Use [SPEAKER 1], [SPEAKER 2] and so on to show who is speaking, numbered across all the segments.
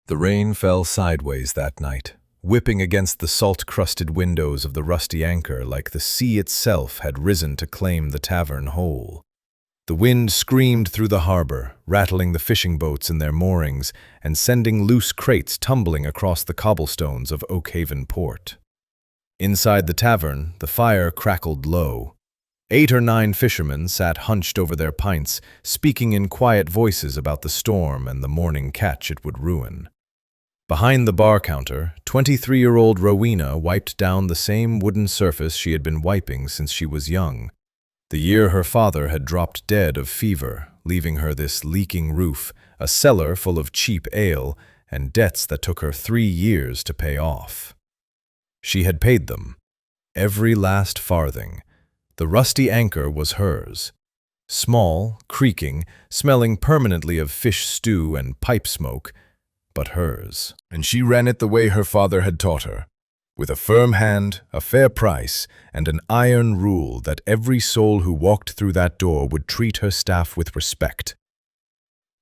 [SPEAKER 1] The rain fell sideways that night, whipping against the salt-crusted windows of the Rusty Anchor like the sea itself had risen to claim the tavern whole. The wind screamed through the harbour, rattling the fishing boats in their moorings and sending loose crates tumbling across the cobblestones of Oakhaven port. Inside the tavern, the fire crackled low. 8 or 9 fishermen sat hunched over their pints, speaking in quiet voices about the storm and the morning catch it would ruin. Behind the bar counter, 23-year-old Rowena wiped down the same wooden surface she had been wiping since she was young. The year her father had dropped dead of fever, leaving her this leaking roof, a cellar full of cheap ale, and debts that took her 3 years to pay off. She had paid them, every last farthing. The Rusty Anchor was hers. Small, creaking, smelling permanently of fish stew and pipe smoke, but hers. And she ran it the way her father had taught her, with a firm hand, a fair price, and an iron rule that every soul who walked through that door would treat her staff with respect.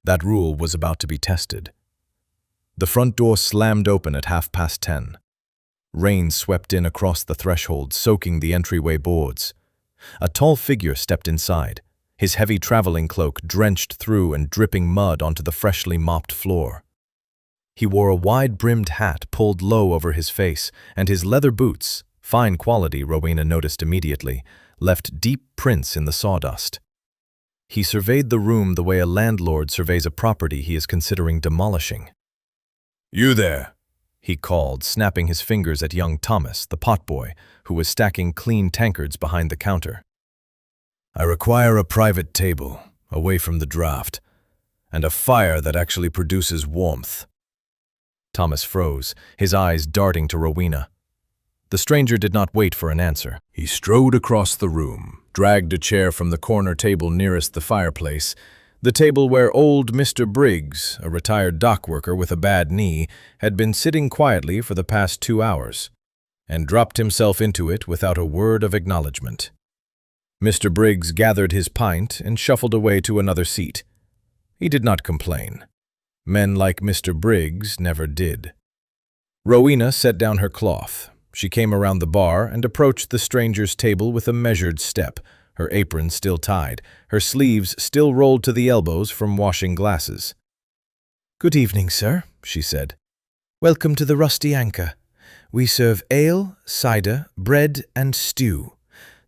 [SPEAKER 1] That rule was about to be tested. The front door slammed open at 10:30. Rain swept in across the threshold, soaking the entryway boards. A tall figure stepped inside, his heavy traveling cloak drenched through and dripping mud onto the freshly mopped floor. He wore a wide-brimmed hat pulled low over his face, and his leather boots, fine quality Rowena noticed immediately, left deep prints in the sawdust. He surveyed the room the way a landlord surveys a property he is considering demolishing. "You there," he called, snapping his fingers at young Thomas, the potboy, who was stacking clean tankards behind the counter. "I require a private table, away from the draft, and a fire that actually produces warmth." Thomas froze, his eyes darting to Rowena. The stranger did not wait for an answer. He strode across the room, dragged a chair from the corner table nearest the fireplace, the table where old Mr. Briggs, a retired dock worker with a bad knee, had been sitting quietly for the past 2 hours, and dropped himself into it without a word of acknowledgement. Mr. Briggs gathered his pint and shuffled away to another seat. He did not complain. Men like Mr. Briggs never did. Rowena set down her cloth. She came around the bar and approached the stranger's table with a measured step, her apron still tied, her sleeves still rolled to the elbows from washing glasses. "Good evening, sir," she said. "Welcome to the Rusty Anchor. We serve ale, cider, bread, and stew.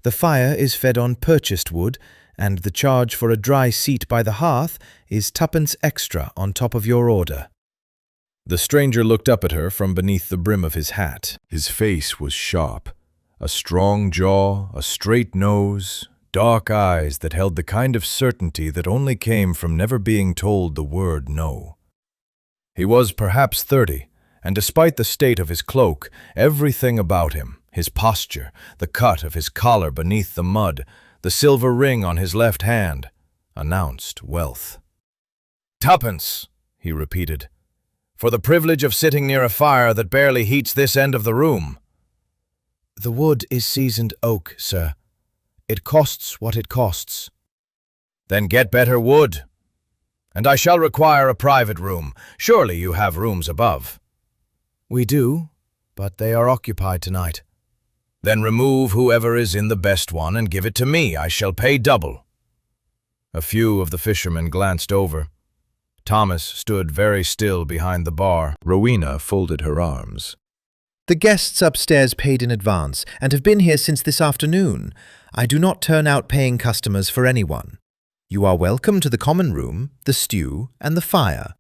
[SPEAKER 1] The fire is fed on purchased wood, and the charge for a dry seat by the hearth is 2d extra on top of your order." The stranger looked up at her from beneath the brim of his hat. His face was sharp, a strong jaw, a straight nose, dark eyes that held the kind of certainty that only came from never being told the word no. He was perhaps 30, and despite the state of his cloak, everything about him, his posture, the cut of his collar beneath the mud, the silver ring on his left hand, announced wealth. "Tuppence," he repeated, "for the privilege of sitting near a fire that barely heats this end of the room." "The wood is seasoned oak, sir. It costs what it costs." "Then get better wood. And I shall require a private room. Surely you have rooms above." "We do, but they are occupied tonight." "Then remove whoever is in the best one and give it to me. I shall pay double." A few of the fishermen glanced over. Thomas stood very still behind the bar. Rowena folded her arms.
[SPEAKER 2] "The guests upstairs paid in advance and have been here since this afternoon. I do not turn out paying customers for anyone. You are welcome to the common room, the stew, and the fire.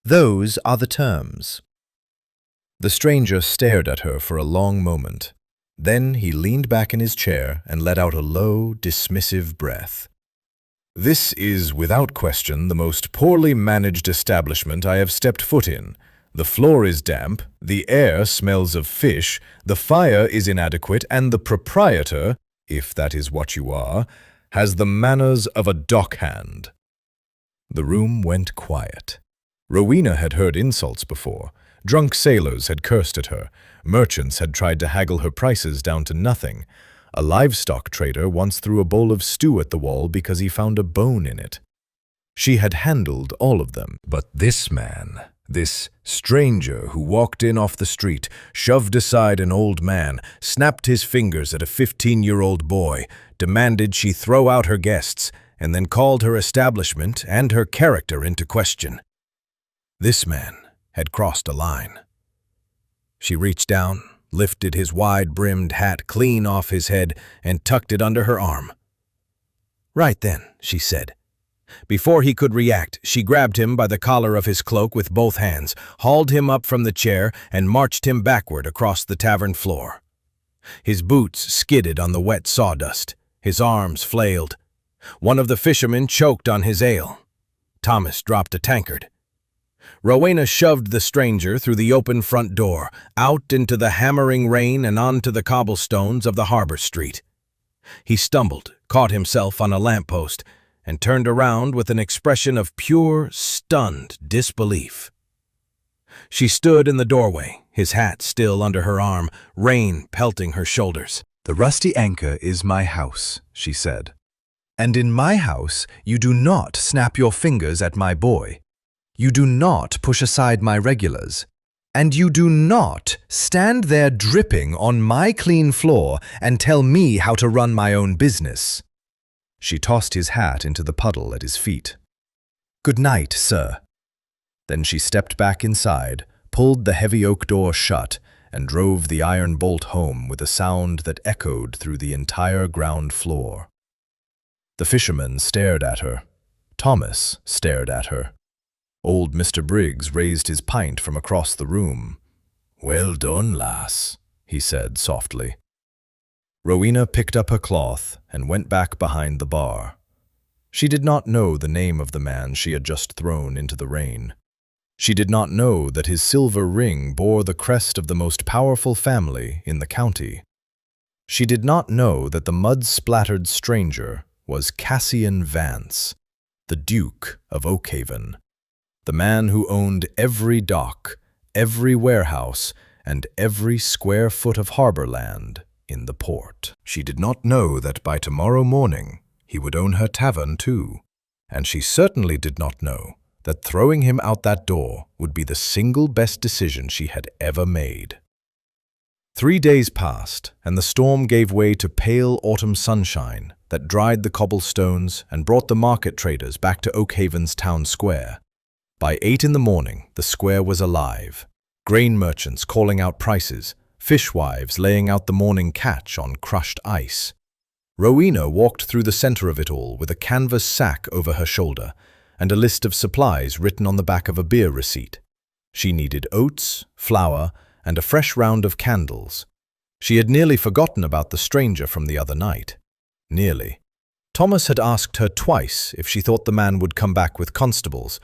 [SPEAKER 2] Those are the terms."
[SPEAKER 1] The stranger stared at her for a long moment. Then he leaned back in his chair and let out a low, dismissive breath. "This is, without question, the most poorly managed establishment I have stepped foot in. The floor is damp, the air smells of fish, the fire is inadequate, and the proprietor, if that is what you are, has the manners of a dockhand." The room went quiet. Rowena had heard insults before. Drunk sailors had cursed at her. Merchants had tried to haggle her prices down to nothing. A livestock trader once threw a bowl of stew at the wall because he found a bone in it. She had handled all of them, but this man, This stranger who walked in off the street, shoved aside an old man, snapped his fingers at a 15-year-old boy, demanded she throw out her guests, and then called her establishment and her character into question. This man had crossed a line. She reached down, lifted his wide-brimmed hat clean off his head, and tucked it under her arm. "Right then," she said. Before he could react, she grabbed him by the collar of his cloak with both hands, hauled him up from the chair, and marched him backward across the tavern floor. His boots skidded on the wet sawdust. His arms flailed. One of the fishermen choked on his ale. Thomas dropped a tankard. Rowena shoved the stranger through the open front door, out into the hammering rain and onto the cobblestones of the harbour street. He stumbled, caught himself on a lamppost, and turned around with an expression of pure, stunned disbelief. She stood in the doorway, his hat still under her arm, rain pelting her shoulders.
[SPEAKER 3] "The Rusty Anchor is my house," she said. "And in my house you do not snap your fingers at my boy. You do not push aside my regulars. And you do not stand there dripping on my clean floor and tell me how to run my own business." She tossed his hat into the puddle at his feet. "Good night, sir." Then she stepped back inside, pulled the heavy oak door shut, and drove the iron bolt home with a sound that echoed through the entire ground floor. The fisherman stared at her. Thomas stared at her. Old Mr. Briggs raised his pint from across the room. "Well done, lass," he said softly. Rowena picked up her cloth and went back behind the bar. She did not know the name of the man she had just thrown into the rain. She did not know that his silver ring bore the crest of the most powerful family in the county. She did not know that the mud-splattered stranger was Cassian Vance, the Duke of Oakhaven, the man who owned every dock, every warehouse, and every square foot of harbour land in the port. She did not know that by tomorrow morning he would own her tavern too, and she certainly did not know that throwing him out that door would be the single best decision she had ever made. 3 days passed, and the storm gave way to pale autumn sunshine that dried the cobblestones and brought the market traders back to Oakhaven's town square. By 8 in the morning, the square was alive. Grain merchants calling out prices, fishwives laying out the morning catch on crushed ice. Rowena walked through the center of it all with a canvas sack over her shoulder and a list of supplies written on the back of a beer receipt. She needed oats, flour, and a fresh round of candles. She had nearly forgotten about the stranger from the other night. Nearly. Thomas had asked her twice if she thought the man would come back with constables,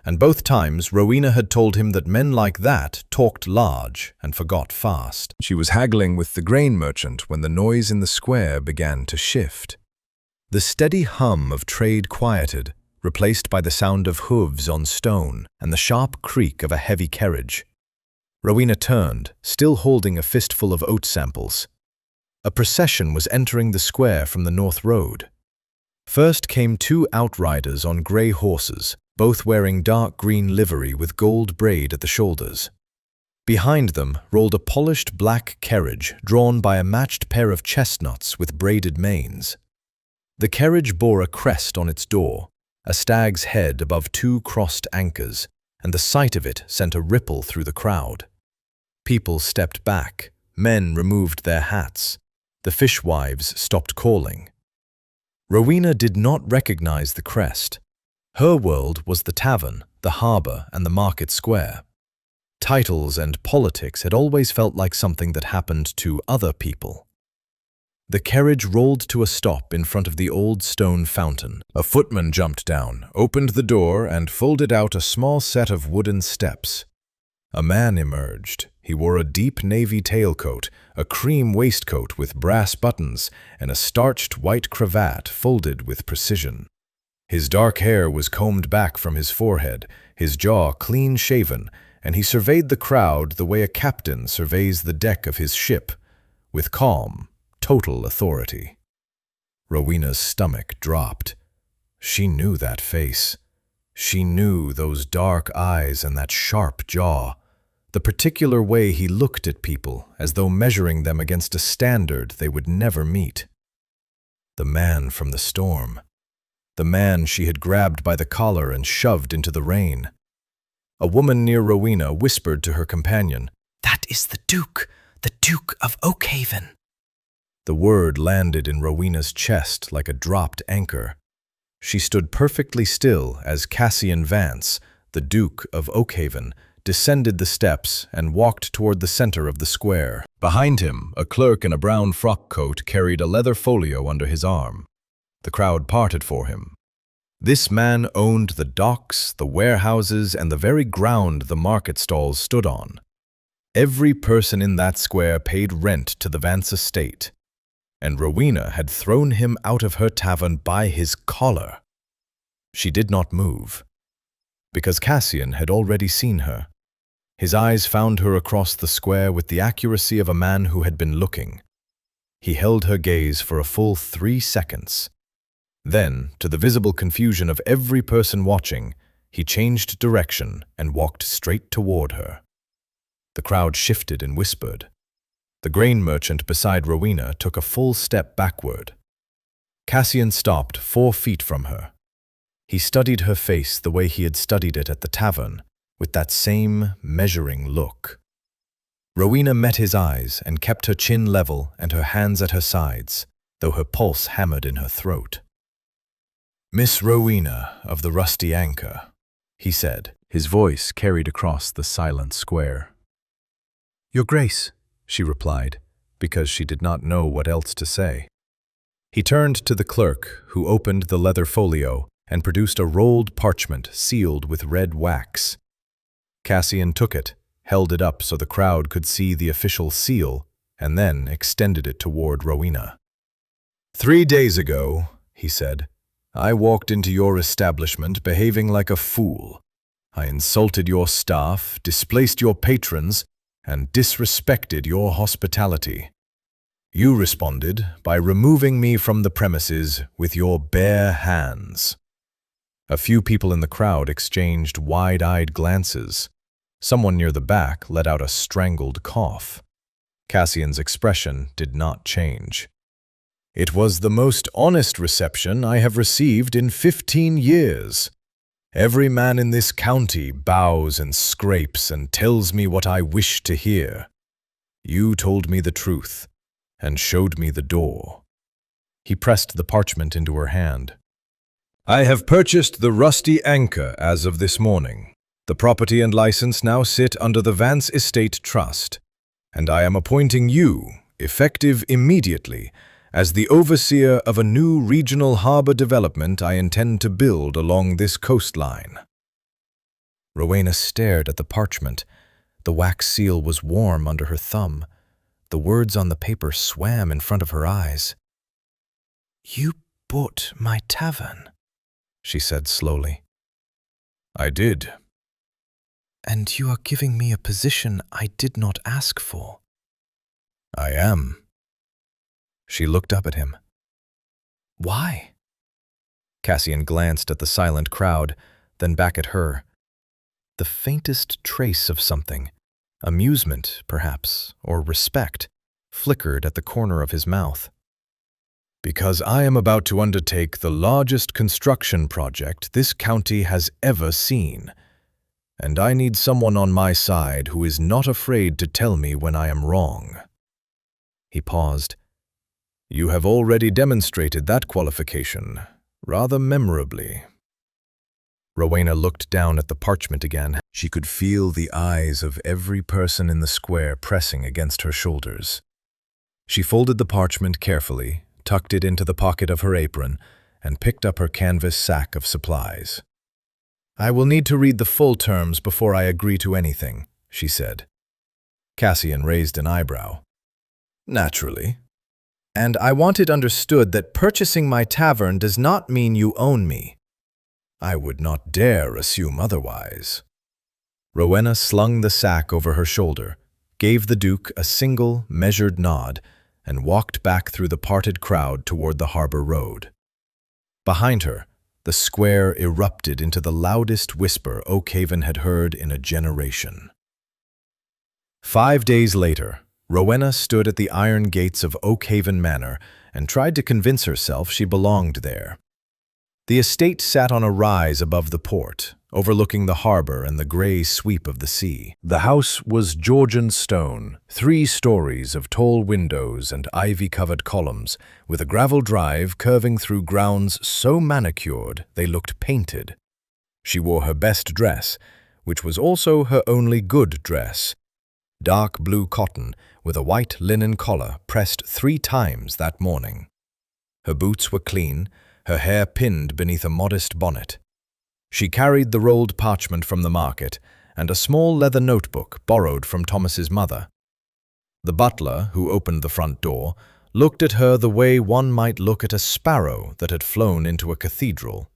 [SPEAKER 3] and both times Rowena had told him that men like that talked large and forgot fast. She was haggling with the grain merchant when the noise in the square began to shift. The steady hum of trade quieted, replaced by the sound of hooves on stone and the sharp creak of a heavy carriage. Rowena turned, still holding a fistful of oat samples. A procession was entering the square from the north road. First came 2 outriders on grey horses, both wearing dark green livery with gold braid at the shoulders. Behind them rolled a polished black carriage drawn by a matched pair of chestnuts with braided manes. The carriage bore a crest on its door, a stag's head above 2 crossed anchors, and the sight of it sent a ripple through the crowd. People stepped back, men removed their hats, the fishwives stopped calling. Rowena did not recognize the crest. Her world was the tavern, the harbour, and the market square. Titles and politics had always felt like something that happened to other people. The carriage rolled to a stop in front of the old stone fountain. A footman jumped down, opened the door, and folded out a small set of wooden steps. A man emerged. He wore a deep navy tailcoat, a cream waistcoat with brass buttons, and a starched white cravat folded with precision. His dark hair was combed back from his forehead, his jaw clean-shaven, and he surveyed the crowd the way a captain surveys the deck of his ship, with calm, total authority. Rowena's stomach dropped. She knew that face.
[SPEAKER 1] She knew those dark eyes and that sharp jaw, the particular way he looked at people as though measuring them against a standard they would never meet. The man from the storm. The man she had grabbed by the collar and shoved into the rain. A woman near Rowena whispered to her companion,
[SPEAKER 2] "That is the Duke of Oakhaven."
[SPEAKER 1] The word landed in Rowena's chest like a dropped anchor. She stood perfectly still as Cassian Vance, the Duke of Oakhaven, descended the steps and walked toward the center of the square. Behind him, a clerk in a brown frock coat carried a leather folio under his arm. The crowd parted for him. This man owned the docks, the warehouses, and the very ground the market stalls stood on. Every person in that square paid rent to the Vance estate, and Rowena had thrown him out of her tavern by his collar. She did not move, because Cassian had already seen her. His eyes found her across the square with the accuracy of a man who had been looking. He held her gaze for a full 3 seconds. Then, to the visible confusion of every person watching, he changed direction and walked straight toward her. The crowd shifted and whispered. The grain merchant beside Rowena took a full step backward. Cassian stopped 4 feet from her. He studied her face the way he had studied it at the tavern, with that same measuring look. Rowena met his eyes and kept her chin level and her hands at her sides, though her pulse hammered in her throat. "Miss Rowena of the Rusty Anchor," he said. His voice carried across the silent square. "Your Grace," she replied, because she did not know what else to say. He turned to the clerk, who opened the leather folio and produced a rolled parchment sealed with red wax. Cassian took it, held it up so the crowd could see the official seal, and then extended it toward Rowena. "3 days ago," he said, "I walked into your establishment behaving like a fool. I insulted your staff, displaced your patrons, and disrespected your hospitality. You responded by removing me from the premises with your bare hands." A few people in the crowd exchanged wide-eyed glances. Someone near the back let out a strangled cough. Cassian's expression did not change. "It was the most honest reception I have received in 15 years. Every man in this county bows and scrapes and tells me what I wish to hear. You told me the truth and showed me the door." He pressed the parchment into her hand. "I have purchased the Rusty Anchor as of this morning. The property and license now sit under the Vance Estate Trust, and I am appointing you, effective immediately, as the overseer of a new regional harbor development I intend to build along this coastline." Rowena stared at the parchment. The wax seal was warm under her thumb. The words on the paper swam in front of her eyes. "You bought my tavern," she said slowly. "I did." "And you are giving me a position I did not ask for." "I am." She looked up at him. "Why?" Cassian glanced at the silent crowd, then back at her. The faintest trace of something, amusement, perhaps, or respect, flickered at the corner of his mouth. "Because I am about to undertake the largest construction project this county has ever seen, and I need someone on my side who is not afraid to tell me when I am wrong." He paused. "You have already demonstrated that qualification, rather memorably." Rowena looked down at the parchment again. She could feel the eyes of every person in the square pressing against her shoulders. She folded the parchment carefully, tucked it into the pocket of her apron, and picked up her canvas sack of supplies. "I will need to read the full terms before I agree to anything," she said. Cassian raised an eyebrow. "Naturally. And I want it understood that purchasing my tavern does not mean you own me. I would not dare assume otherwise." Rowena slung the sack over her shoulder, gave the Duke a single, measured nod, and walked back through the parted crowd toward the harbor road. Behind her, The square erupted into the loudest whisper Oakhaven had heard in a generation. 5 days later, Rowena stood at the iron gates of Oakhaven Manor and tried to convince herself she belonged there. The estate sat on a rise above the port, overlooking the harbour and the grey sweep of the sea. The house was Georgian stone, 3 stories of tall windows and ivy-covered columns, with a gravel drive curving through grounds so manicured they looked painted. She wore her best dress, which was also her only good dress, dark blue cotton with a white linen collar pressed 3 times that morning. Her boots were clean, her hair pinned beneath a modest bonnet. She carried the rolled parchment from the market and a small leather notebook borrowed from Thomas's mother. The butler, who opened the front door, looked at her the way one might look at a sparrow that had flown into a cathedral.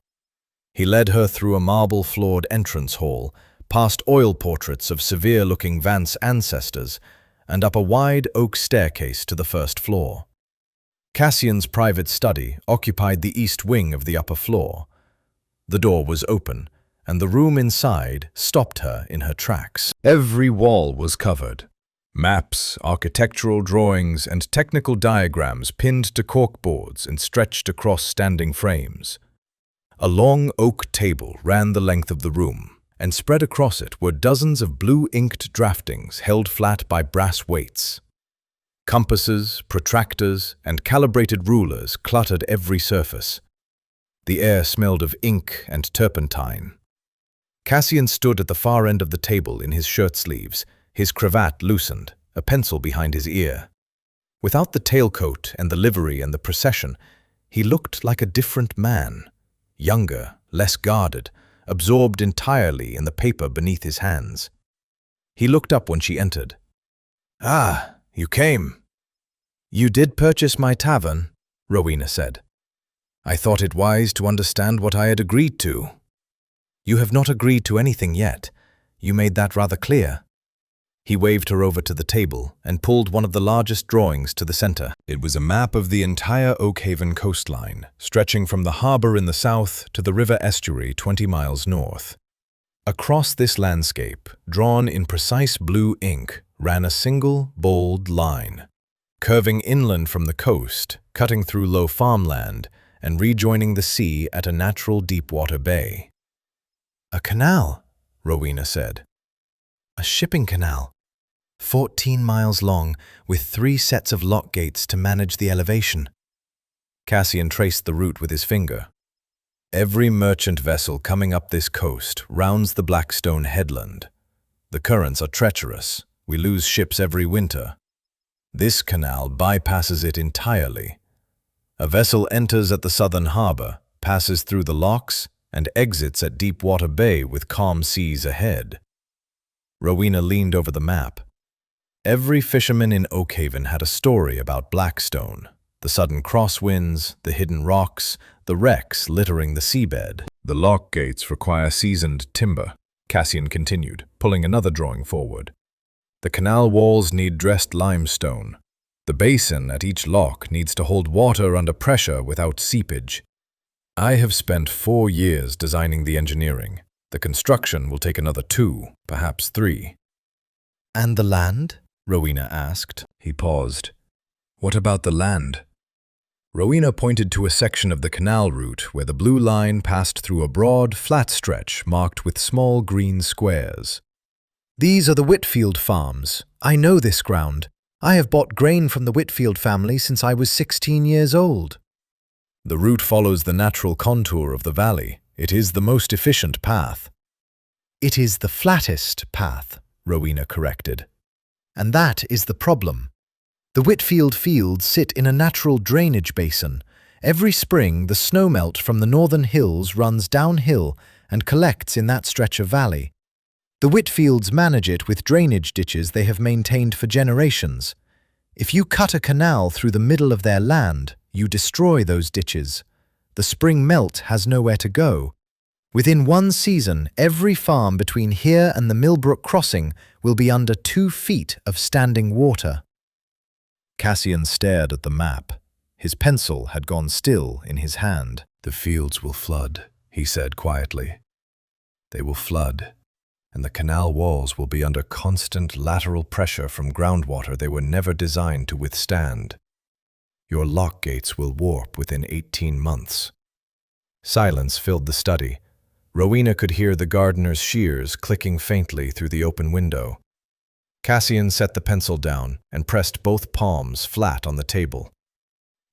[SPEAKER 1] He led her through a marble-floored entrance hall, past oil portraits of severe-looking Vance ancestors, and up a wide oak staircase to the first floor. Cassian's private study occupied the east wing of the upper floor. The door was open, and the room inside stopped her in her tracks. Every wall was covered. Maps, architectural drawings, and technical diagrams pinned to corkboards and stretched across standing frames. A long oak table ran the length of the room, and spread across it were dozens of blue-inked draftings held flat by brass weights. Compasses, protractors, and calibrated rulers cluttered every surface. The air smelled of ink and turpentine. Cassian stood at the far end of the table in his shirt sleeves, his cravat loosened, a pencil behind his ear. Without the tailcoat and the livery and the procession, he looked like a different man, younger, less guarded, absorbed entirely in the paper beneath his hands. He looked up when she entered. "Ah, you came." "You did purchase my tavern," Rowena said. "I thought it wise to understand what I had agreed to." "You have not agreed to anything yet. You made that rather clear." He waved her over to the table and pulled one of the largest drawings to the center. It was a map of the entire Oakhaven coastline, stretching from the harbour in the south to the river estuary 20 miles north. Across this landscape, drawn in precise blue ink, ran a single, bold line, curving inland from the coast, cutting through low farmland, and rejoining the sea at a natural deep-water bay. "A canal," Rowena said. "A shipping canal. 14 miles long, with 3 sets of lock gates to manage the elevation." Cassian traced the route with his finger. "Every merchant vessel coming up this coast rounds the Blackstone headland. The currents are treacherous. We lose ships every winter. This canal bypasses it entirely. A vessel enters at the southern harbour, passes through the locks, and exits at Deepwater Bay with calm seas ahead." Rowena leaned over the map. Every fisherman in Oakhaven had a story about Blackstone, the sudden crosswinds, the hidden rocks, the wrecks littering the seabed. "The lock gates require seasoned timber," Cassian continued, pulling another drawing forward. "The canal walls need dressed limestone. The basin at each lock needs to hold water under pressure without seepage. I have spent 4 years designing the engineering. The construction will take another 2, perhaps 3. "And the land?" Rowena asked. He paused. "What about the land?" Rowena pointed to a section of the canal route where the blue line passed through a broad, flat stretch marked with small green squares. "These are the Whitfield farms. I know this ground. I have bought grain from the Whitfield family since I was 16 years old." "The route follows the natural contour of the valley. It is the most efficient path." "It is the flattest path," Rowena corrected. "And that is the problem. The Whitfield fields sit in a natural drainage basin. Every spring, the snowmelt from the northern hills runs downhill and collects in that stretch of valley. The Whitfields manage it with drainage ditches they have maintained for generations. If you cut a canal through the middle of their land, you destroy those ditches. The spring melt has nowhere to go. Within 1 season, every farm between here and the Millbrook crossing will be under 2 feet of standing water." Cassian stared at the map. His pencil had gone still in his hand. "The fields will flood," he said quietly. They will flood, and the canal walls will be under constant lateral pressure from groundwater they were never designed to withstand. Your lock gates will warp within 18 months. Silence filled the study. Rowena could hear the gardener's shears clicking faintly through the open window. Cassian set the pencil down and pressed both palms flat on the table.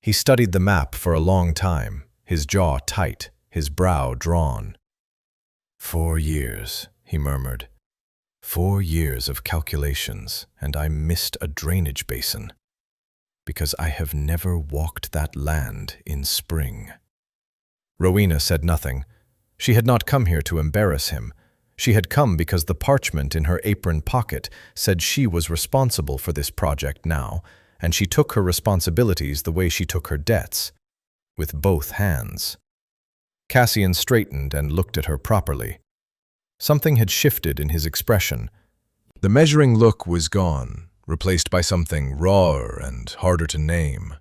[SPEAKER 1] He studied the map for a long time, his jaw tight, his brow drawn. 4 years, he murmured. 4 years of calculations, and I missed a drainage basin. Because I have never walked that land in spring. Rowena said nothing. She had not come here to embarrass him. She had come because the parchment in her apron pocket said she was responsible for this project now, and she took her responsibilities the way she took her debts, with both hands. Cassian straightened and looked at her properly. Something had shifted in his expression. The measuring look was gone, replaced by something rawer and harder to name.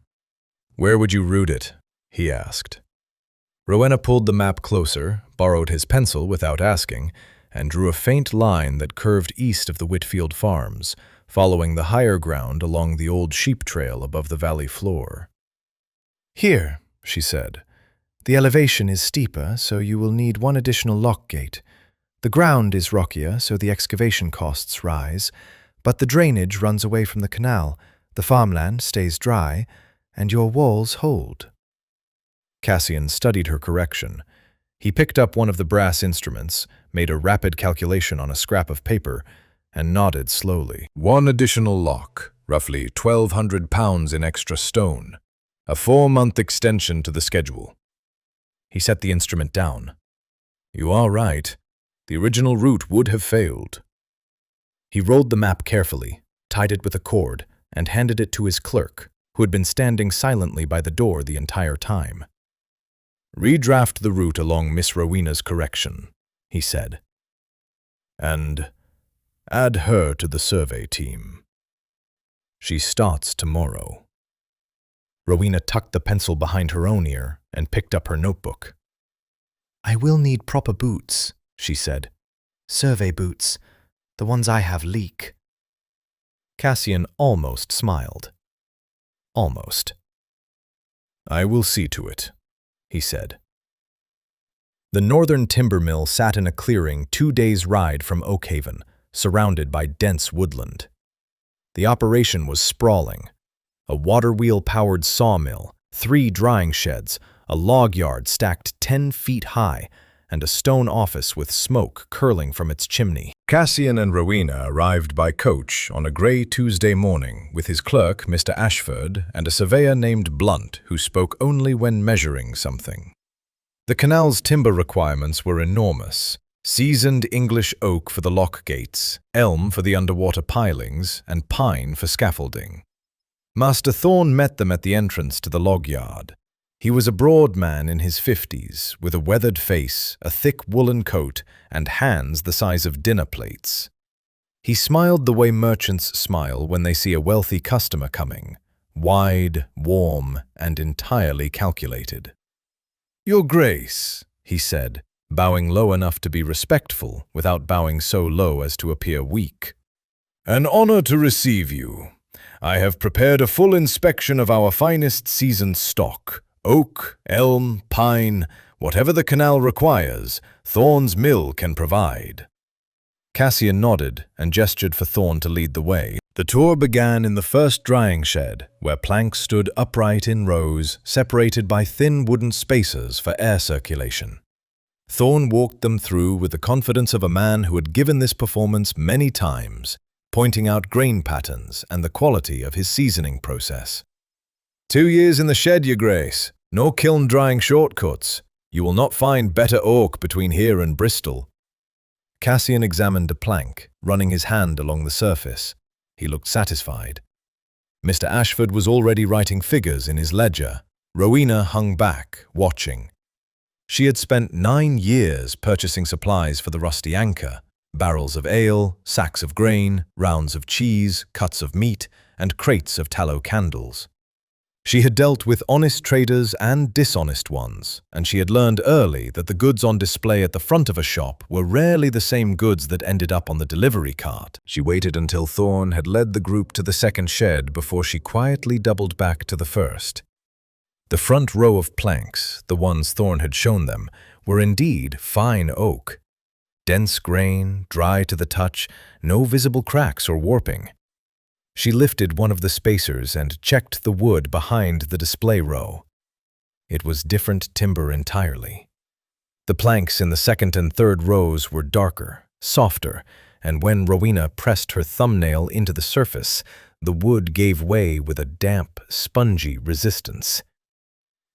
[SPEAKER 1] "Where would you root it?" he asked. Rowena pulled the map closer, borrowed his pencil without asking, and drew a faint line that curved east of the Whitfield farms, following the higher ground along the old sheep trail above the valley floor. "Here," she said. "The elevation is steeper, so you will need one additional lock gate. The ground is rockier, so the excavation costs rise, but the drainage runs away from the canal, the farmland stays dry, and your walls hold." Cassian studied her correction. He picked up one of the brass instruments, made a rapid calculation on a scrap of paper, and nodded slowly. "One additional lock, roughly 1,200 pounds in extra stone. A 4-month extension to the schedule." He set the instrument down. "You are right. The original route would have failed." He rolled the map carefully, tied it with a cord, and handed it to his clerk, who had been standing silently by the door the entire time. "Redraft the route along Miss Rowena's correction," he said. "And add her to the survey team. She starts tomorrow." Rowena tucked the pencil behind her own ear and picked up her notebook. "I will need proper boots," she said. "Survey boots. The ones I have leak." Cassian almost smiled. Almost. "I will see to it," he said. The northern timber mill sat in a clearing 2 days' ride from Oakhaven, surrounded by dense woodland. The operation was sprawling. A water-wheel-powered sawmill, 3 drying sheds, a log yard stacked 10 feet high, and a stone office with smoke curling from its chimney. Cassian and Rowena arrived by coach on a grey Tuesday morning with his clerk, Mr. Ashford, and a surveyor named Blunt, who spoke only when measuring something. The canal's timber requirements were enormous. Seasoned English oak for the lock gates, elm for the underwater pilings, and pine for scaffolding. Master Thorne met them at the entrance to the log yard. He was a broad man in his 50s, with a weathered face, a thick woolen coat, and hands the size of dinner plates. He smiled the way merchants smile when they see a wealthy customer coming, wide, warm, and entirely calculated. "Your Grace," he said, bowing low enough to be respectful without bowing so low as to appear weak. "An honor to receive you. I have prepared a full inspection of our finest seasoned stock. Oak, elm, pine, whatever the canal requires, Thorne's mill can provide." Cassian nodded and gestured for Thorne to lead the way. The tour began in the first drying shed, where planks stood upright in rows, separated by thin wooden spacers for air circulation. Thorne walked them through with the confidence of a man who had given this performance many times, pointing out grain patterns and the quality of his seasoning process. 2 years in the shed, Your Grace. No kiln drying shortcuts. You will not find better oak between here and Bristol." Cassian examined a plank, running his hand along the surface. He looked satisfied. Mr. Ashford was already writing figures in his ledger. Rowena hung back, watching. She had spent 9 years purchasing supplies for the Rusty Anchor, barrels of ale, sacks of grain, rounds of cheese, cuts of meat, and crates of tallow candles. She had dealt with honest traders and dishonest ones, and she had learned early that the goods on display at the front of a shop were rarely the same goods that ended up on the delivery cart. She waited until Thorn had led the group to the second shed before she quietly doubled back to the first. The front row of planks, the ones Thorn had shown them, were indeed fine oak. Dense grain, dry to the touch, no visible cracks or warping. She lifted one of the spacers and checked the wood behind the display row. It was different timber entirely. The planks in the second and third rows were darker, softer, and when Rowena pressed her thumbnail into the surface, the wood gave way with a damp, spongy resistance.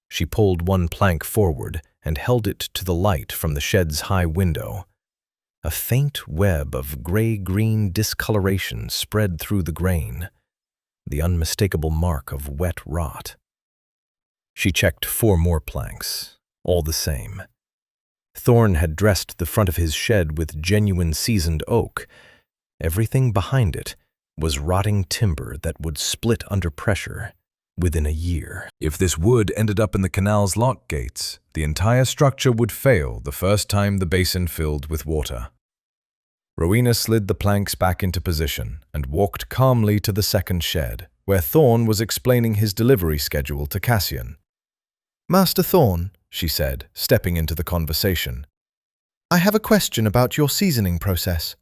[SPEAKER 1] She pulled one plank forward and held it to the light from the shed's high window. A faint web of gray-green discoloration spread through the grain, the unmistakable mark of wet rot. She checked 4 more planks, all the same. Thorn had dressed the front of his shed with genuine seasoned oak. Everything behind it was rotting timber that would split under pressure within a year. If this wood ended up in the canal's lock gates, the entire structure would fail the first time the basin filled with water. Rowena slid the planks back into position and walked calmly to the second shed, where Thorn was explaining his delivery schedule to Cassian.
[SPEAKER 2] Master Thorn,
[SPEAKER 1] she said, stepping into the conversation.
[SPEAKER 2] I have a question about your seasoning process.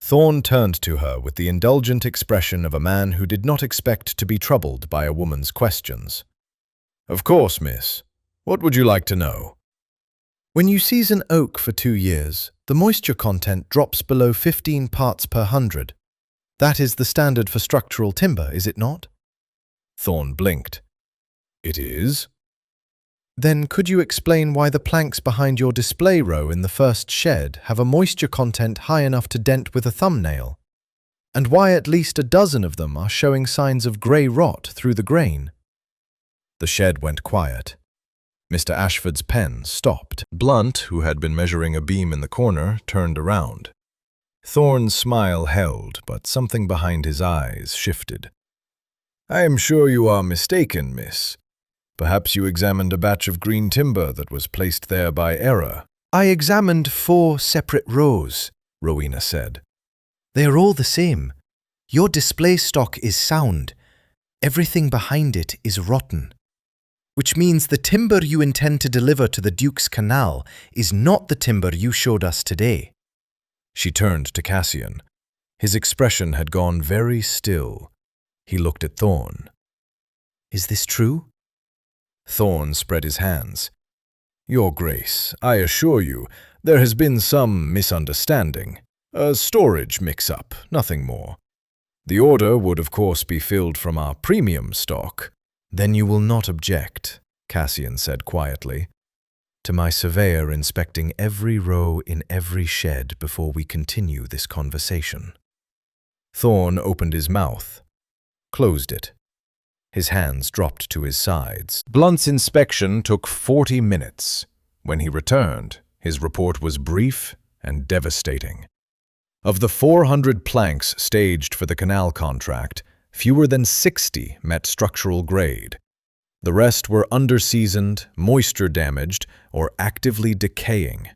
[SPEAKER 1] Thorn turned to her with the indulgent expression of a man who did not expect to be troubled by a woman's questions. Of course, miss. What would you like to know?
[SPEAKER 2] When you season oak for 2 years, the moisture content drops below 15 parts per 100. That is the standard for structural timber, is it not?
[SPEAKER 1] Thorn blinked. It is?
[SPEAKER 2] Then could you explain why the planks behind your display row in the first shed have a moisture content high enough to dent with a thumbnail? And why at least a dozen of them are showing signs of grey rot through the grain?
[SPEAKER 1] The shed went quiet. Mr. Ashford's pen stopped. Blunt, who had been measuring a beam in the corner, turned around. Thorn's smile held, but something behind his eyes shifted. I am sure you are mistaken, miss. Perhaps you examined a batch of green timber that was placed there by error.
[SPEAKER 2] I examined 4 separate rows,
[SPEAKER 1] Rowena said.
[SPEAKER 2] They are all the same. Your display stock is sound. Everything behind it is rotten. Which means the timber you intend to deliver to the Duke's Canal is not the timber you showed us today.
[SPEAKER 1] She turned to Cassian. His expression had gone very still. He looked at Thorn.
[SPEAKER 2] Is this true?
[SPEAKER 1] Thorn spread his hands. Your Grace, I assure you, there has been some misunderstanding. A storage mix-up, nothing more. The order would of course be filled from our premium stock.
[SPEAKER 2] Then you will not object, Cassian said quietly, to my surveyor inspecting every row in every shed before we continue this conversation.
[SPEAKER 1] Thorn opened his mouth, closed it. His hands dropped to his sides. Blunt's inspection took 40 minutes. When he returned, his report was brief and devastating. Of the 400 planks staged for the canal contract, fewer than 60 met structural grade. The rest were underseasoned, moisture-damaged, or actively decaying.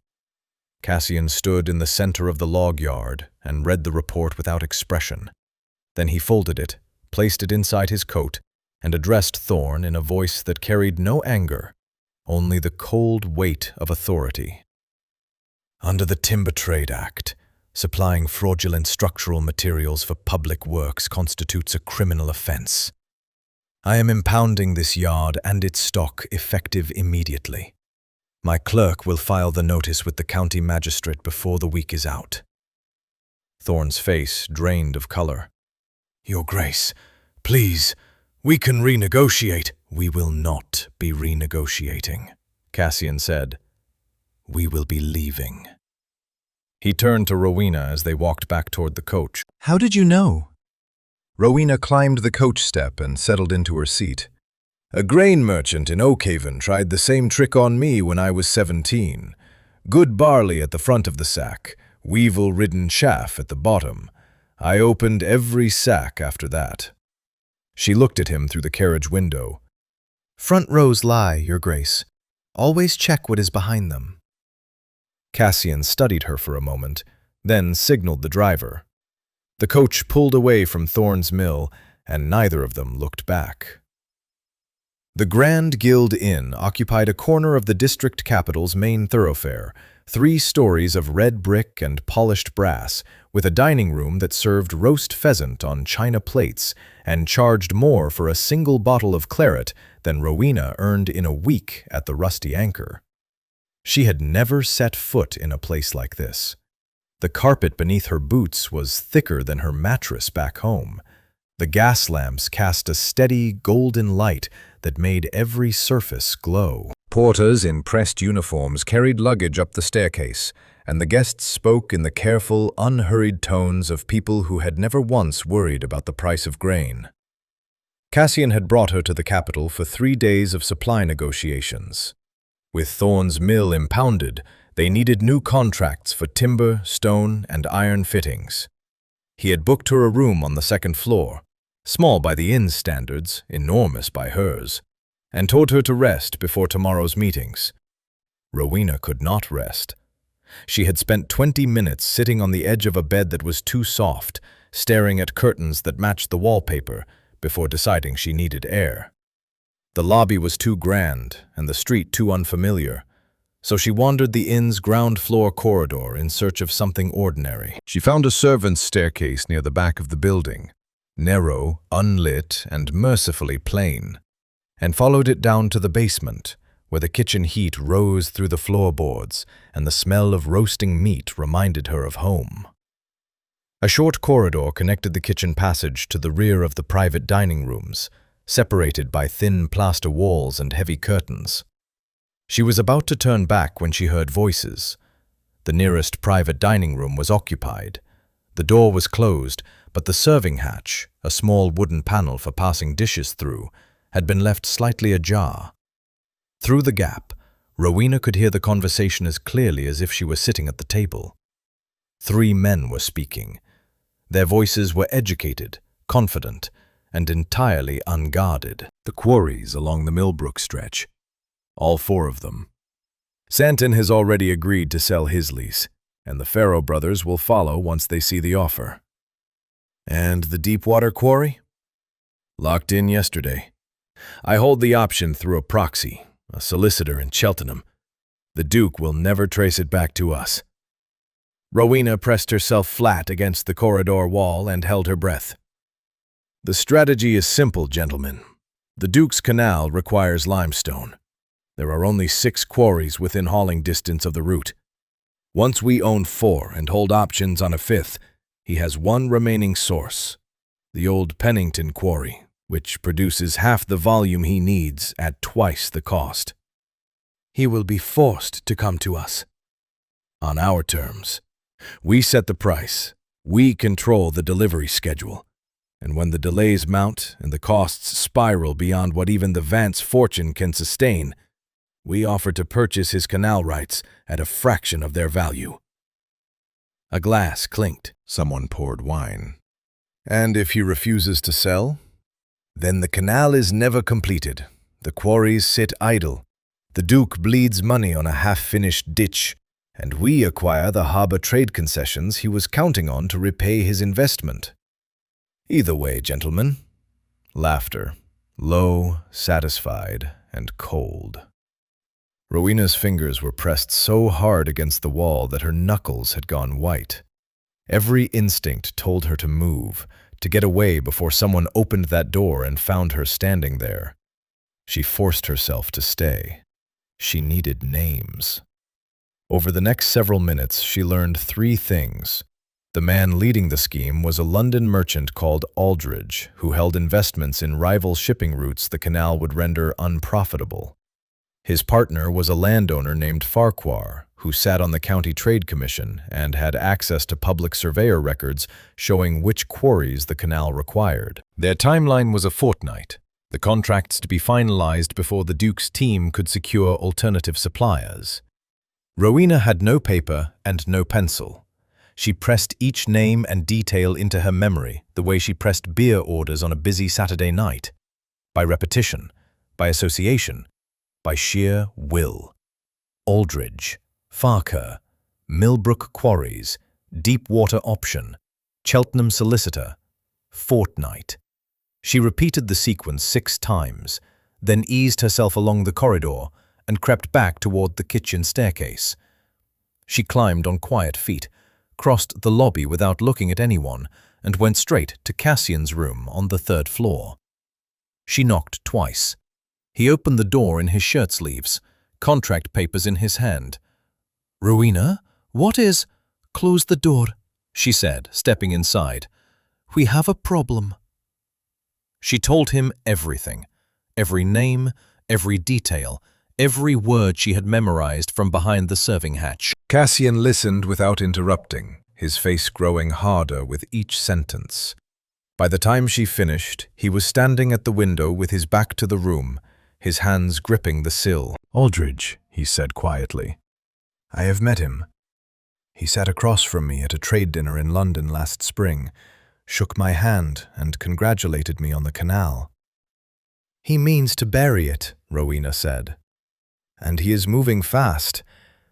[SPEAKER 1] Cassian stood in the center of the log yard and read the report without expression. Then he folded it, placed it inside his coat, and addressed Thorn in a voice that carried no anger, only the cold weight of authority. Under the Timber Trade Act, supplying fraudulent structural materials for public works constitutes a criminal offense. I am impounding this yard and its stock effective immediately. My clerk will file the notice with the county magistrate before the week is out. Thorn's face drained of color. Your Grace, please, we can renegotiate. We will not be renegotiating, Cassian said. We will be leaving. He turned to Rowena as they walked back toward the coach.
[SPEAKER 3] How did you know? Rowena climbed the coach step and settled into her seat.
[SPEAKER 1] A grain merchant in Oakhaven tried the same trick on me when I was 17. Good barley at the front of the sack, weevil-ridden chaff at the bottom. I opened every sack after that. She looked at him through the carriage window.
[SPEAKER 2] "Front rows lie, Your Grace. Always check what is behind them."
[SPEAKER 1] Cassian studied her for a moment, then signaled the driver. The coach pulled away from Thorne's Mill, and neither of them looked back. The Grand Guild Inn occupied a corner of the district capital's main thoroughfare, 3 stories of red brick and polished brass, with a dining room that served roast pheasant on china plates and charged more for a single bottle of claret than Rowena earned in a week at the Rusty Anchor. She had never set foot in a place like this. The carpet beneath her boots was thicker than her mattress back home. The gas lamps cast a steady golden light that made every surface glow.
[SPEAKER 3] Porters in pressed uniforms carried luggage up the staircase, and the guests spoke in the careful, unhurried tones of people who had never once worried about the price of grain. Cassian had brought her to the capital for 3 days of supply negotiations. With Thorne's Mill impounded, they needed new contracts for timber, stone, and iron fittings. He had booked her a room on the 2nd floor, small by the inn's standards, enormous by hers, and told her to rest before tomorrow's meetings. Rowena could not rest. She had spent 20 minutes sitting on the edge of a bed that was too soft, staring at curtains that matched the wallpaper, before deciding she needed air. The lobby was too grand and the street too unfamiliar, so she wandered the inn's ground-floor corridor in search of something ordinary. She found a servant's staircase near the back of the building, narrow, unlit, and mercifully plain, and followed it down to the basement, where the kitchen heat rose through the floorboards and the smell of roasting meat reminded her of home. A short corridor connected the kitchen passage to the rear of the private dining rooms, separated by thin plaster walls and heavy curtains. She was about to turn back when she heard voices. The nearest private dining room was occupied. The door was closed, but the serving hatch, a small wooden panel for passing dishes through, had been left slightly ajar. Through the gap, Rowena could hear the conversation as clearly as if she were sitting at the table. 3 men were speaking. Their voices were educated, confident, and entirely unguarded. The quarries along the Millbrook stretch. All 4 of them. Santon has already agreed to sell his lease, and the Farrow brothers will follow once they see the offer. And the Deepwater quarry? Locked in yesterday. I hold the option through a proxy, a solicitor in Cheltenham. The Duke will never trace it back to us. Rowena pressed herself flat against the corridor wall and held her breath. The strategy is simple, gentlemen. The Duke's Canal requires limestone. There are only 6 quarries within hauling distance of the route. Once we own 4 and hold options on a 5th, he has 1 remaining source, the old Pennington quarry, which produces half the volume he needs at twice the cost. He will be forced to come to us. On our terms. We set the price. We control the delivery schedule. And when the delays mount and the costs spiral beyond what even the Vance fortune can sustain, we offer to purchase his canal rights at a fraction of their value. A glass clinked. Someone poured wine. And if he refuses to sell? Then the canal is never completed. The quarries sit idle. The Duke bleeds money on a half-finished ditch, and we acquire the harbour trade concessions he was counting on to repay his investment. Either way, gentlemen. Laughter. Low, satisfied, and cold. Rowena's fingers were pressed so hard against the wall that her knuckles had gone white. Every instinct told her to move, to get away before someone opened that door and found her standing there. She forced herself to stay. She needed names. Over the next several minutes, she learned 3 things. The man leading the scheme was a London merchant called Aldridge, who held investments in rival shipping routes the canal would render unprofitable. His partner was a landowner named Farquhar, who sat on the County Trade Commission and had access to public surveyor records showing which quarries the canal required. Their timeline was a fortnight, the contracts to be finalized before the Duke's team could secure alternative suppliers. Rowena had no paper and no pencil.
[SPEAKER 1] She pressed each name and detail into her memory the way she pressed beer orders on a busy Saturday night. By repetition, by association, by sheer will. Aldridge, Farquhar, Millbrook Quarries, Deepwater Option, Cheltenham Solicitor, Fortnight. She repeated the sequence 6 times, then eased herself along the corridor and crept back toward the kitchen staircase. She climbed on quiet feet, crossed the lobby without looking at anyone, and went straight to Cassian's room on the 3rd floor. She knocked twice. He opened the door in his shirt sleeves, contract papers in his hand. "Rowena, what is—" "Close the door," she said, stepping inside. "We have a problem." She told him everything, every name, every detail, every word she had memorized from behind the serving hatch.
[SPEAKER 3] Cassian listened without interrupting, his face growing harder with each sentence.
[SPEAKER 1] By the time she finished, he was standing at the window with his back to the room, his hands gripping the sill.
[SPEAKER 3] "Aldridge," he said quietly. "I have met him. He sat across from me at a trade dinner in London last spring, shook my hand and congratulated me on the canal."
[SPEAKER 1] "He means to bury it," Rowena said.
[SPEAKER 3] "And he is moving fast.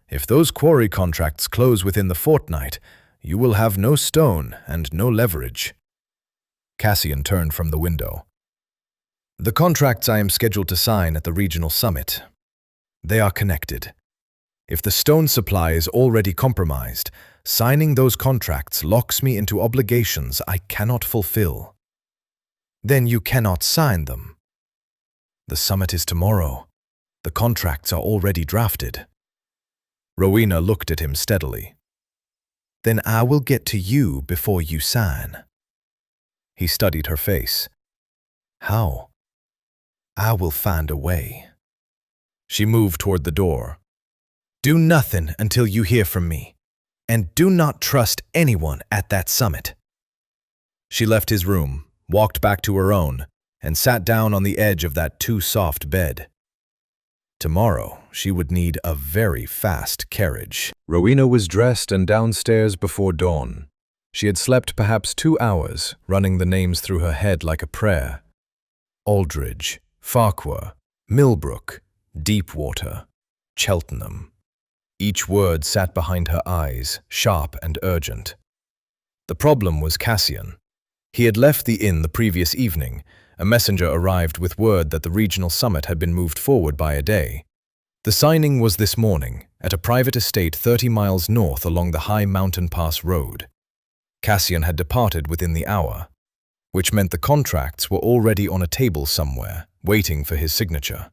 [SPEAKER 3] If those quarry contracts close within the fortnight, you will have no stone and no leverage."
[SPEAKER 1] Cassian turned from the window. "The contracts I am scheduled to sign at the regional summit. They are connected. If the stone supply is already compromised, signing those contracts locks me into obligations I cannot fulfill." "Then you cannot sign them." "The summit is tomorrow. The contracts are already drafted." Rowena looked at him steadily. "Then I will get to you before you sign." He studied her face. "How?" "I will find a way." She moved toward the door. "Do nothing until you hear from me, and do not trust anyone at that summit." She left his room, walked back to her own, and sat down on the edge of that too-soft bed. Tomorrow, she would need a very fast carriage.
[SPEAKER 3] Rowena was dressed and downstairs before dawn. She had slept perhaps 2 hours, running the names through her head like a prayer.
[SPEAKER 1] Aldridge, Farquhar, Millbrook, Deepwater, Cheltenham. Each word sat behind her eyes, sharp and urgent. The problem was Cassian. He had left the inn the previous evening. A messenger arrived with word that the regional summit had been moved forward by a day. The signing was this morning, at a private estate 30 miles north along the High Mountain Pass Road. Cassian had departed within the hour, which meant the contracts were already on a table somewhere, waiting for his signature.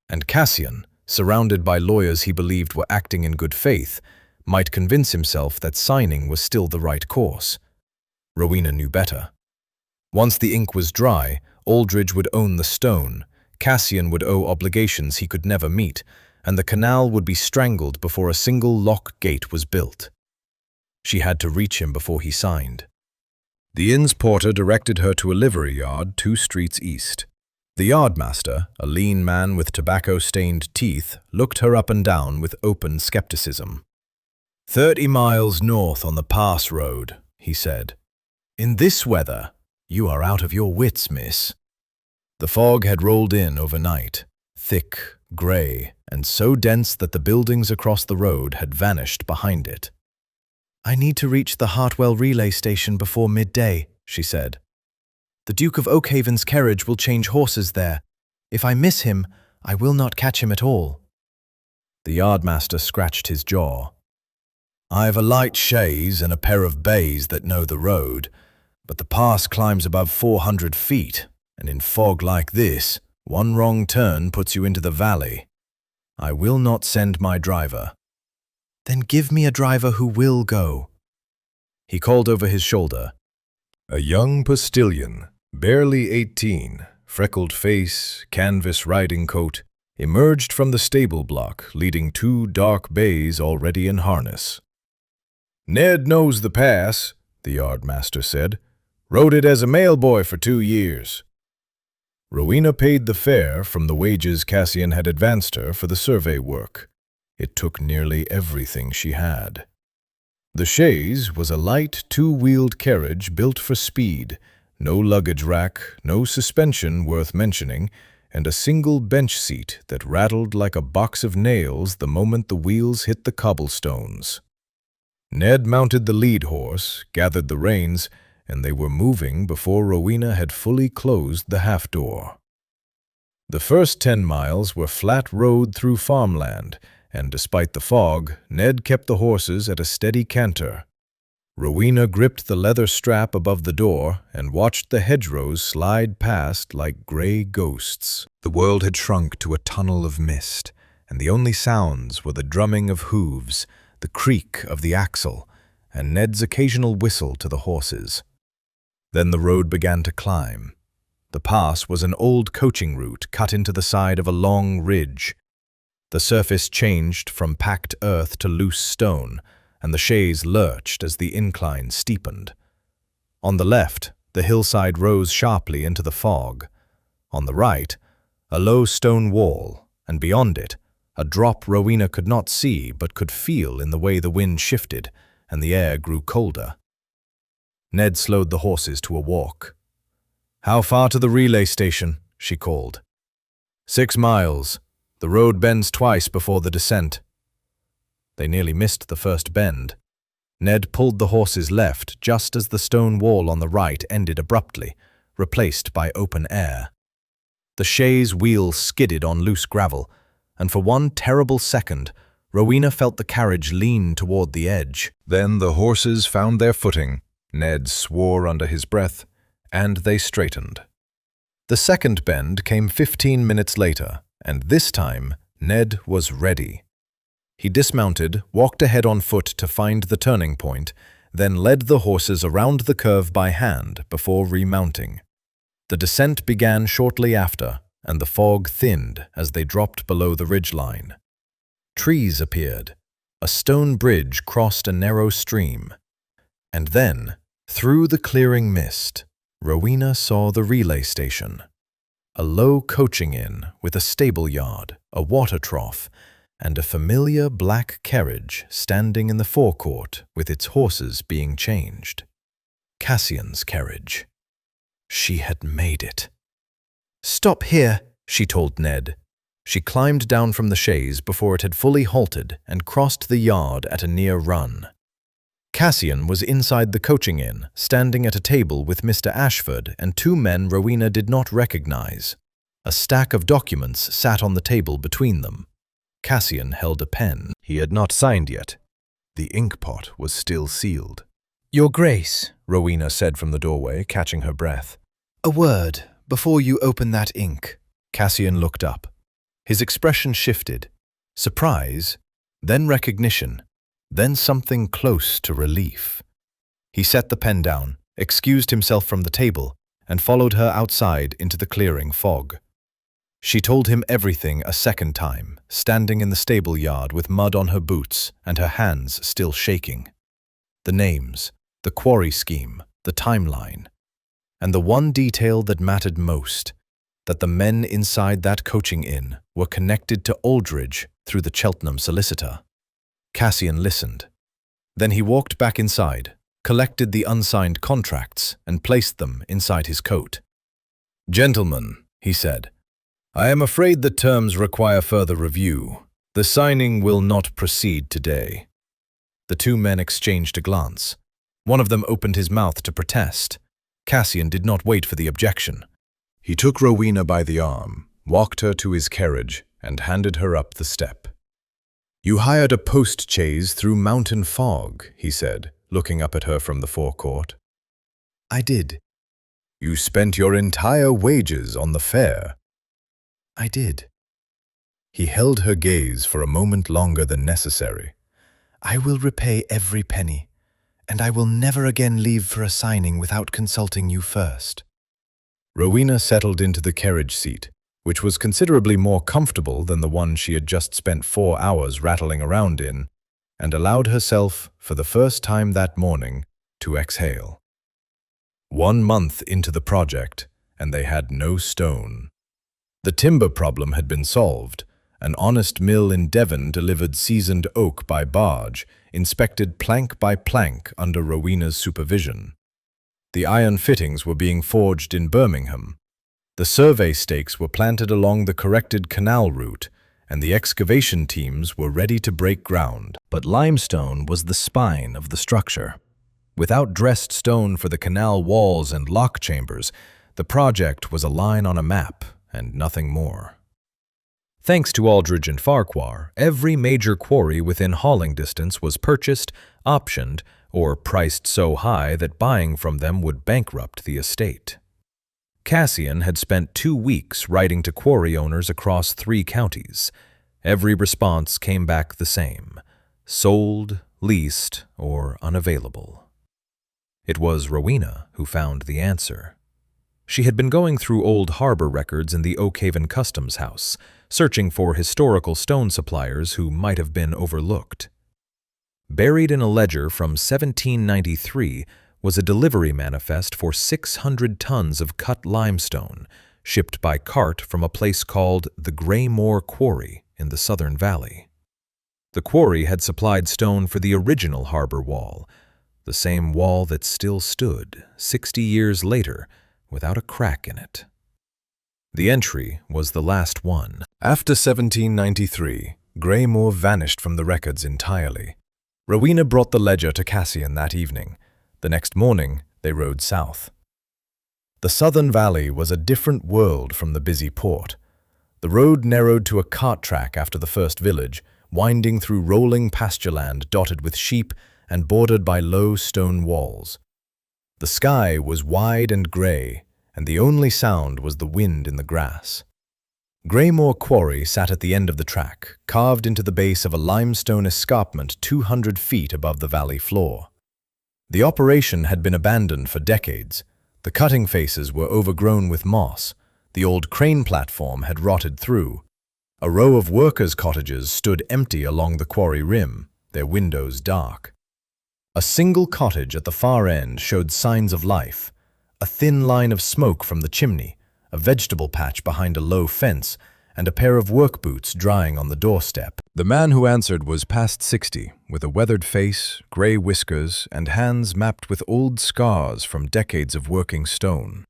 [SPEAKER 1] And Cassian, surrounded by lawyers he believed were acting in good faith, might convince himself that signing was still the right course. Rowena knew better. Once the ink was dry, Aldridge would own the stone, Cassian would owe obligations he could never meet, and the canal would be strangled before a single lock gate was built. She had to reach him before he signed.
[SPEAKER 3] The inn's porter directed her to a livery yard 2 streets east.
[SPEAKER 1] The yardmaster, a lean man with tobacco-stained teeth, looked her up and down with open skepticism. 30 miles north on the pass road, he said. In this weather, you are out of your wits, miss. The fog had rolled in overnight, thick, grey, and so dense that the buildings across the road had vanished behind it. I need to reach the Hartwell relay station before midday, she said. The Duke of Oakhaven's carriage will change horses there. If I miss him, I will not catch him at all. The yardmaster scratched his jaw. I've a light chaise and a pair of bays that know the road, but the pass climbs above 400 feet, and in fog like this, one wrong turn puts you into the valley. I will not send my driver. Then give me a driver who will go. He called over his shoulder.
[SPEAKER 3] A young postilion, barely 18, freckled face, canvas riding coat, emerged from the stable block, leading 2 dark bays already in harness. Ned knows the pass, the yardmaster said. Rode it as a mail boy for 2 years. Rowena paid the fare from the wages Cassian had advanced her for the survey work. It took nearly everything she had.
[SPEAKER 1] The chaise was a light, two-wheeled carriage built for speed, no luggage rack, no suspension worth mentioning, and a single bench seat that rattled like a box of nails the moment the wheels hit the cobblestones. Ned mounted the lead horse, gathered the reins, and they were moving before Rowena had fully closed the half-door. The first 10 miles were flat road through farmland, and despite the fog, Ned kept the horses at a steady canter. Rowena gripped the leather strap above the door and watched the hedgerows slide past like gray ghosts. The world had shrunk to a tunnel of mist, and the only sounds were the drumming of hooves, the creak of the axle, and Ned's occasional whistle to the horses. Then the road began to climb. The pass was an old coaching route cut into the side of a long ridge. The surface changed from packed earth to loose stone, and the chaise lurched as the incline steepened. On the left, the hillside rose sharply into the fog. On the right, a low stone wall, and beyond it, a drop Rowena could not see but could feel in the way the wind shifted and the air grew colder. Ned slowed the horses to a walk. "How far to the relay station?" she called. 6 miles. The road bends twice before the descent." They nearly missed the first bend. Ned pulled the horses left just as the stone wall on the right ended abruptly, replaced by open air. The chaise wheels skidded on loose gravel, and for one terrible second, Rowena felt the carriage lean toward the edge. Then the horses found their footing. Ned swore under his breath, and they straightened. The second bend came 15 minutes later, and this time Ned was ready. He dismounted, walked ahead on foot to find the turning point, then led the horses around the curve by hand before remounting. The descent began shortly after, and the fog thinned as they dropped below the ridgeline. Trees appeared. A stone bridge crossed a narrow stream. And then, through the clearing mist, Rowena saw the relay station. A low coaching inn with a stable yard, a water trough, and a familiar black carriage standing in the forecourt with its horses being changed. Cassian's carriage. She had made it. "Stop here," she told Ned. She climbed down from the chaise before it had fully halted and crossed the yard at a near run. Cassian was inside the coaching inn, standing at a table with Mr. Ashford and 2 men Rowena did not recognize. A stack of documents sat on the table between them. Cassian held a pen. He had not signed yet. The inkpot was still sealed. "Your Grace," Rowena said from the doorway, catching her breath. "A word before you open that ink." Cassian looked up. His expression shifted. Surprise, then recognition, then something close to relief. He set the pen down, excused himself from the table, and followed her outside into the clearing fog. She told him everything a second time, standing in the stable yard with mud on her boots and her hands still shaking. The names, the quarry scheme, the timeline. And the one detail that mattered most, that the men inside that coaching inn were connected to Aldridge through the Cheltenham solicitor. Cassian listened. Then he walked back inside, collected the unsigned contracts, and placed them inside his coat. "Gentlemen," he said, "I am afraid the terms require further review. The signing will not proceed today." The 2 men exchanged a glance. One of them opened his mouth to protest. Cassian did not wait for the objection. He took Rowena by the arm, walked her to his carriage, and handed her up the step. "You hired a post-chaise through mountain fog," he said, looking up at her from the forecourt. "I did." "You spent your entire wages on the fare." "I did." He held her gaze for a moment longer than necessary. "I will repay every penny, and I will never again leave for a signing without consulting you first." Rowena settled into the carriage seat, which was considerably more comfortable than the one she had just spent 4 hours rattling around in, and allowed herself, for the first time that morning, to exhale. 1 month into the project, and they had no stone. The timber problem had been solved, An honest mill in Devon delivered seasoned oak by barge, inspected plank by plank under Rowena's supervision. The iron fittings were being forged in Birmingham. The survey stakes were planted along the corrected canal route, and the excavation teams were ready to break ground. But limestone was the spine of the structure. Without dressed stone for the canal walls and lock chambers, the project was a line on a map and nothing more. Thanks to Aldridge and Farquhar, every major quarry within hauling distance was purchased, optioned, or priced so high that buying from them would bankrupt the estate. Cassian had spent 2 weeks writing to quarry owners across 3 counties. Every response came back the same: sold, leased, or unavailable. It was Rowena who found the answer. She had been going through old harbor records in the Oakhaven Customs House, searching for historical stone suppliers who might have been overlooked. Buried in a ledger from 1793 was a delivery manifest for 600 tons of cut limestone, shipped by cart from a place called the Greymoor Quarry in the Southern Valley. The quarry had supplied stone for the original harbor wall, the same wall that still stood 60 years later without a crack in it. The entry was the last one. After 1793, Greymoor vanished from the records entirely. Rowena brought the ledger to Cassian that evening. The next morning, they rode south. The Southern Valley was a different world from the busy port. The road narrowed to a cart track after the first village, winding through rolling pastureland dotted with sheep and bordered by low stone walls. The sky was wide and grey, and the only sound was the wind in the grass. Greymoor Quarry sat at the end of the track, carved into the base of a limestone escarpment 200 feet above the valley floor. The operation had been abandoned for decades. The cutting faces were overgrown with moss. The old crane platform had rotted through. A row of workers' cottages stood empty along the quarry rim, their windows dark. A single cottage at the far end showed signs of life: a thin line of smoke from the chimney, a vegetable patch behind a low fence, and a pair of work boots drying on the doorstep. The man who answered was past 60, with a weathered face, grey whiskers, and hands mapped with old scars from decades of working stone.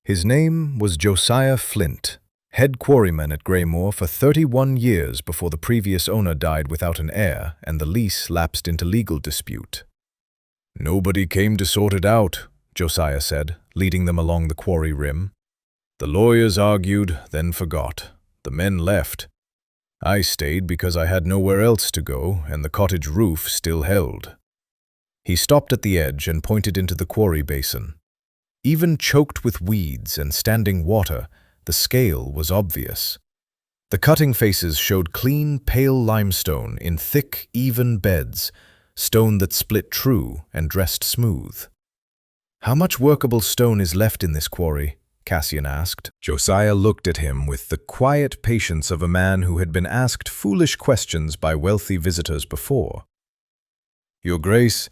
[SPEAKER 1] His name was Josiah Flint, head quarryman at Greymoor for 31 years before the previous owner died without an heir and the lease lapsed into legal dispute. "Nobody came to sort it out," Josiah said, leading them along the quarry rim. "The lawyers argued, then forgot. The men left. I stayed because I had nowhere else to go, and the cottage roof still held." He stopped at the edge and pointed into the quarry basin. Even choked with weeds and standing water, the scale was obvious. The cutting faces showed clean, pale limestone in thick, even beds, stone that split true and dressed smooth. "How much workable stone is left in this quarry?" Cassian asked. Josiah looked at him with the quiet patience of a man who had been asked foolish questions by wealthy visitors before. "Your Grace,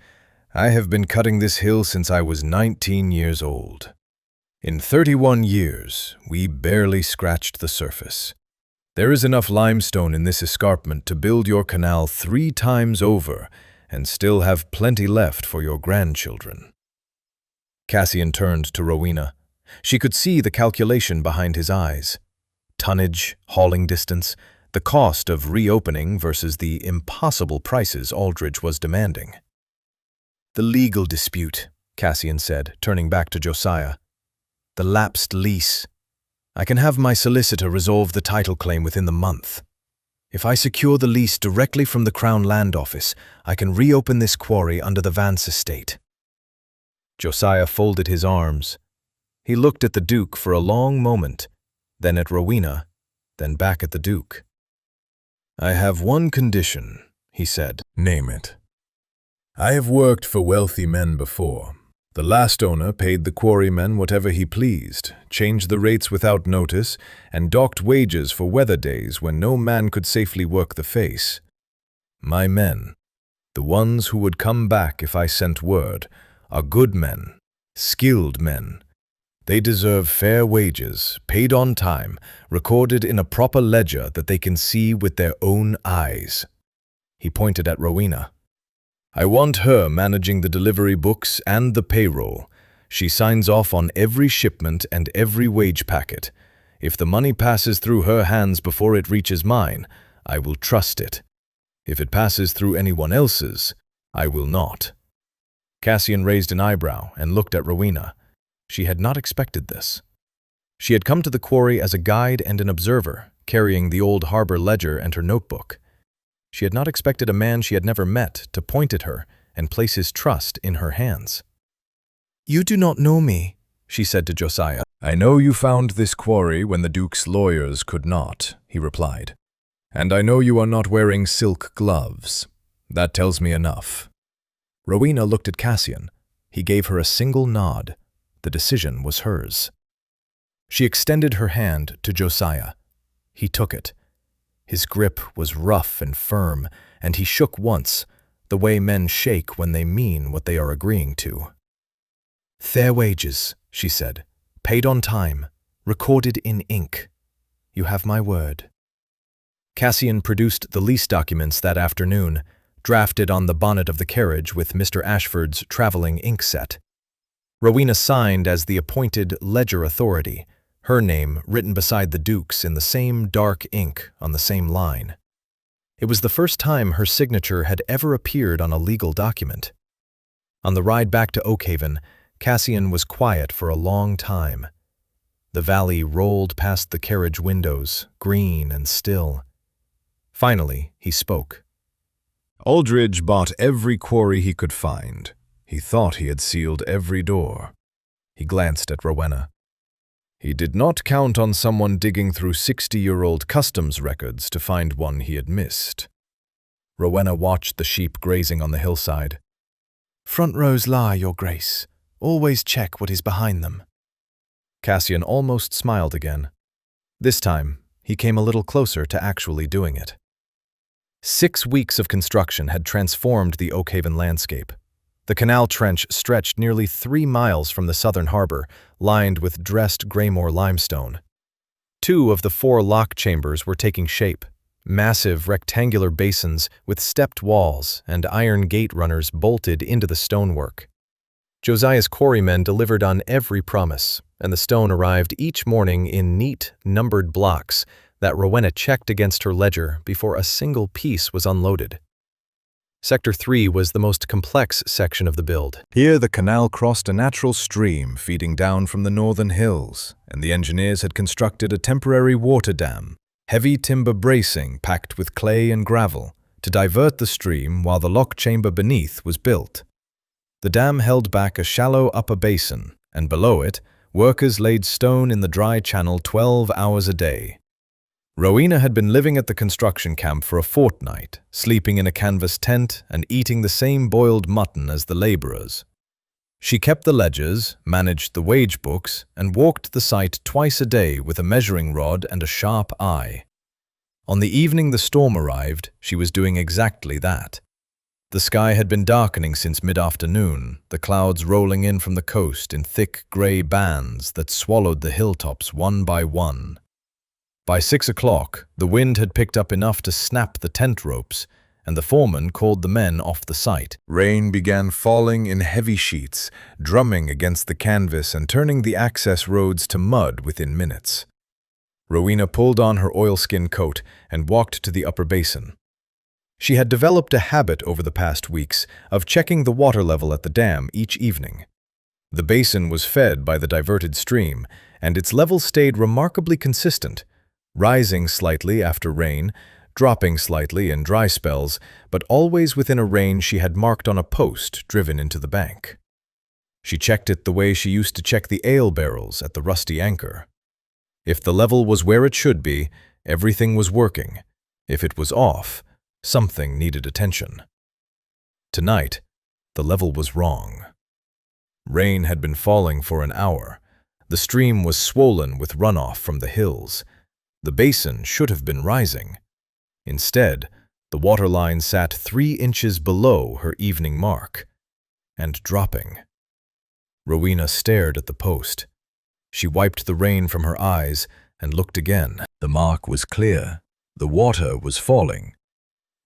[SPEAKER 1] I have been cutting this hill since I was 19 years old. In 31 years, we barely scratched the surface. There is enough limestone in this escarpment to build your canal 3 times over and still have plenty left for your grandchildren." Cassian turned to Rowena. She could see the calculation behind his eyes. Tonnage, hauling distance, the cost of reopening versus the impossible prices Aldridge was demanding. "The legal dispute," Cassian said, turning back to Josiah. "The lapsed lease. I can have my solicitor resolve the title claim within the month. If I secure the lease directly from the Crown Land Office, I can reopen this quarry under the Vance estate." Josiah folded his arms. He looked at the Duke for a long moment, then at Rowena, then back at the Duke. "I have one condition," he said. "Name it." "I have worked for wealthy men before. The last owner paid the quarrymen whatever he pleased, changed the rates without notice, and docked wages for weather days when no man could safely work the face. My men, the ones who would come back if I sent word, are good men, skilled men. They deserve fair wages, paid on time, recorded in a proper ledger that they can see with their own eyes. He pointed at Rowena. I want her managing the delivery books and the payroll. She signs off on every shipment and every wage packet. If the money passes through her hands before it reaches mine, I will trust it. If it passes through anyone else's, I will not. Cassian raised an eyebrow and looked at Rowena. She had not expected this. She had come to the quarry as a guide and an observer, carrying the old harbour ledger and her notebook. She had not expected a man she had never met to point at her and place his trust in her hands. You do not know me, she said to Josiah.
[SPEAKER 3] I know you found this quarry when the Duke's lawyers could not, he replied. And I know you are not wearing silk gloves. That tells me enough.
[SPEAKER 1] Rowena looked at Cassian. He gave her a single nod. The decision was hers. She extended her hand to Josiah. He took it. His grip was rough and firm, and he shook once, the way men shake when they mean what they are agreeing to. Fair wages, she said, paid on time, recorded in ink. You have my word. Cassian produced the lease documents that afternoon, drafted on the bonnet of the carriage with Mr. Ashford's traveling ink set. Rowena signed as the appointed ledger authority, her name written beside the Duke's in the same dark ink on the same line. It was the first time her signature had ever appeared on a legal document. On the ride back to Oakhaven, Cassian was quiet for a long time. The valley rolled past the carriage windows, green and still. Finally, he spoke.
[SPEAKER 3] Aldridge bought every quarry he could find. He thought he had sealed every door.
[SPEAKER 1] He glanced at Rowena. He did not count on someone digging through 60-year-old customs records to find one he had missed. Rowena watched the sheep grazing on the hillside. Front rows lie, Your Grace. Always check what is behind them. Cassian almost smiled again. This time, he came a little closer to actually doing it. 6 weeks of construction had transformed the Oakhaven landscape. The canal trench stretched nearly 3 miles from the southern harbour, lined with dressed Graymore limestone. 2 of the 4 lock chambers were taking shape, massive rectangular basins with stepped walls and iron gate runners bolted into the stonework. Josiah's quarrymen delivered on every promise, and the stone arrived each morning in neat, numbered blocks that Rowena checked against her ledger before a single piece was unloaded. Sector 3 was the most complex section of the build.
[SPEAKER 3] Here the canal crossed a natural stream feeding down from the northern hills, and the engineers had constructed a temporary water dam, heavy timber bracing packed with clay and gravel, to divert the stream while the lock chamber beneath was built. The dam held back a shallow upper basin, and below it, workers laid stone in the dry channel 12 hours a day. Rowena had been living at the construction camp for a fortnight, sleeping in a canvas tent and eating the same boiled mutton as the labourers. She kept the ledgers, managed the wage books, and walked the site twice a day with a measuring rod and a sharp eye. On the evening the storm arrived, she was doing exactly that. The sky had been darkening since mid-afternoon, the clouds rolling in from the coast in thick grey bands that swallowed the hilltops one by one. By 6 o'clock, the wind had picked up enough to snap the tent ropes, and the foreman called the men off the site. Rain began falling in heavy sheets, drumming against the canvas and turning the access roads to mud within minutes.
[SPEAKER 1] Rowena pulled on her oilskin coat and walked to the upper basin. She had developed a habit over the past weeks of checking the water level at the dam each evening. The basin was fed by the diverted stream, and its level stayed remarkably consistent, rising slightly after rain, dropping slightly in dry spells, but always within a range she had marked on a post driven into the bank. She checked it the way she used to check the ale barrels at the Rusty Anchor. If the level was where it should be, everything was working. If it was off, something needed attention. Tonight, the level was wrong. Rain had been falling for an hour. The stream was swollen with runoff from the hills. The basin should have been rising. Instead, the waterline sat 3 inches below her evening mark, and dropping. Rowena stared at the post. She wiped the rain from her eyes and looked again. The mark was clear. The water was falling.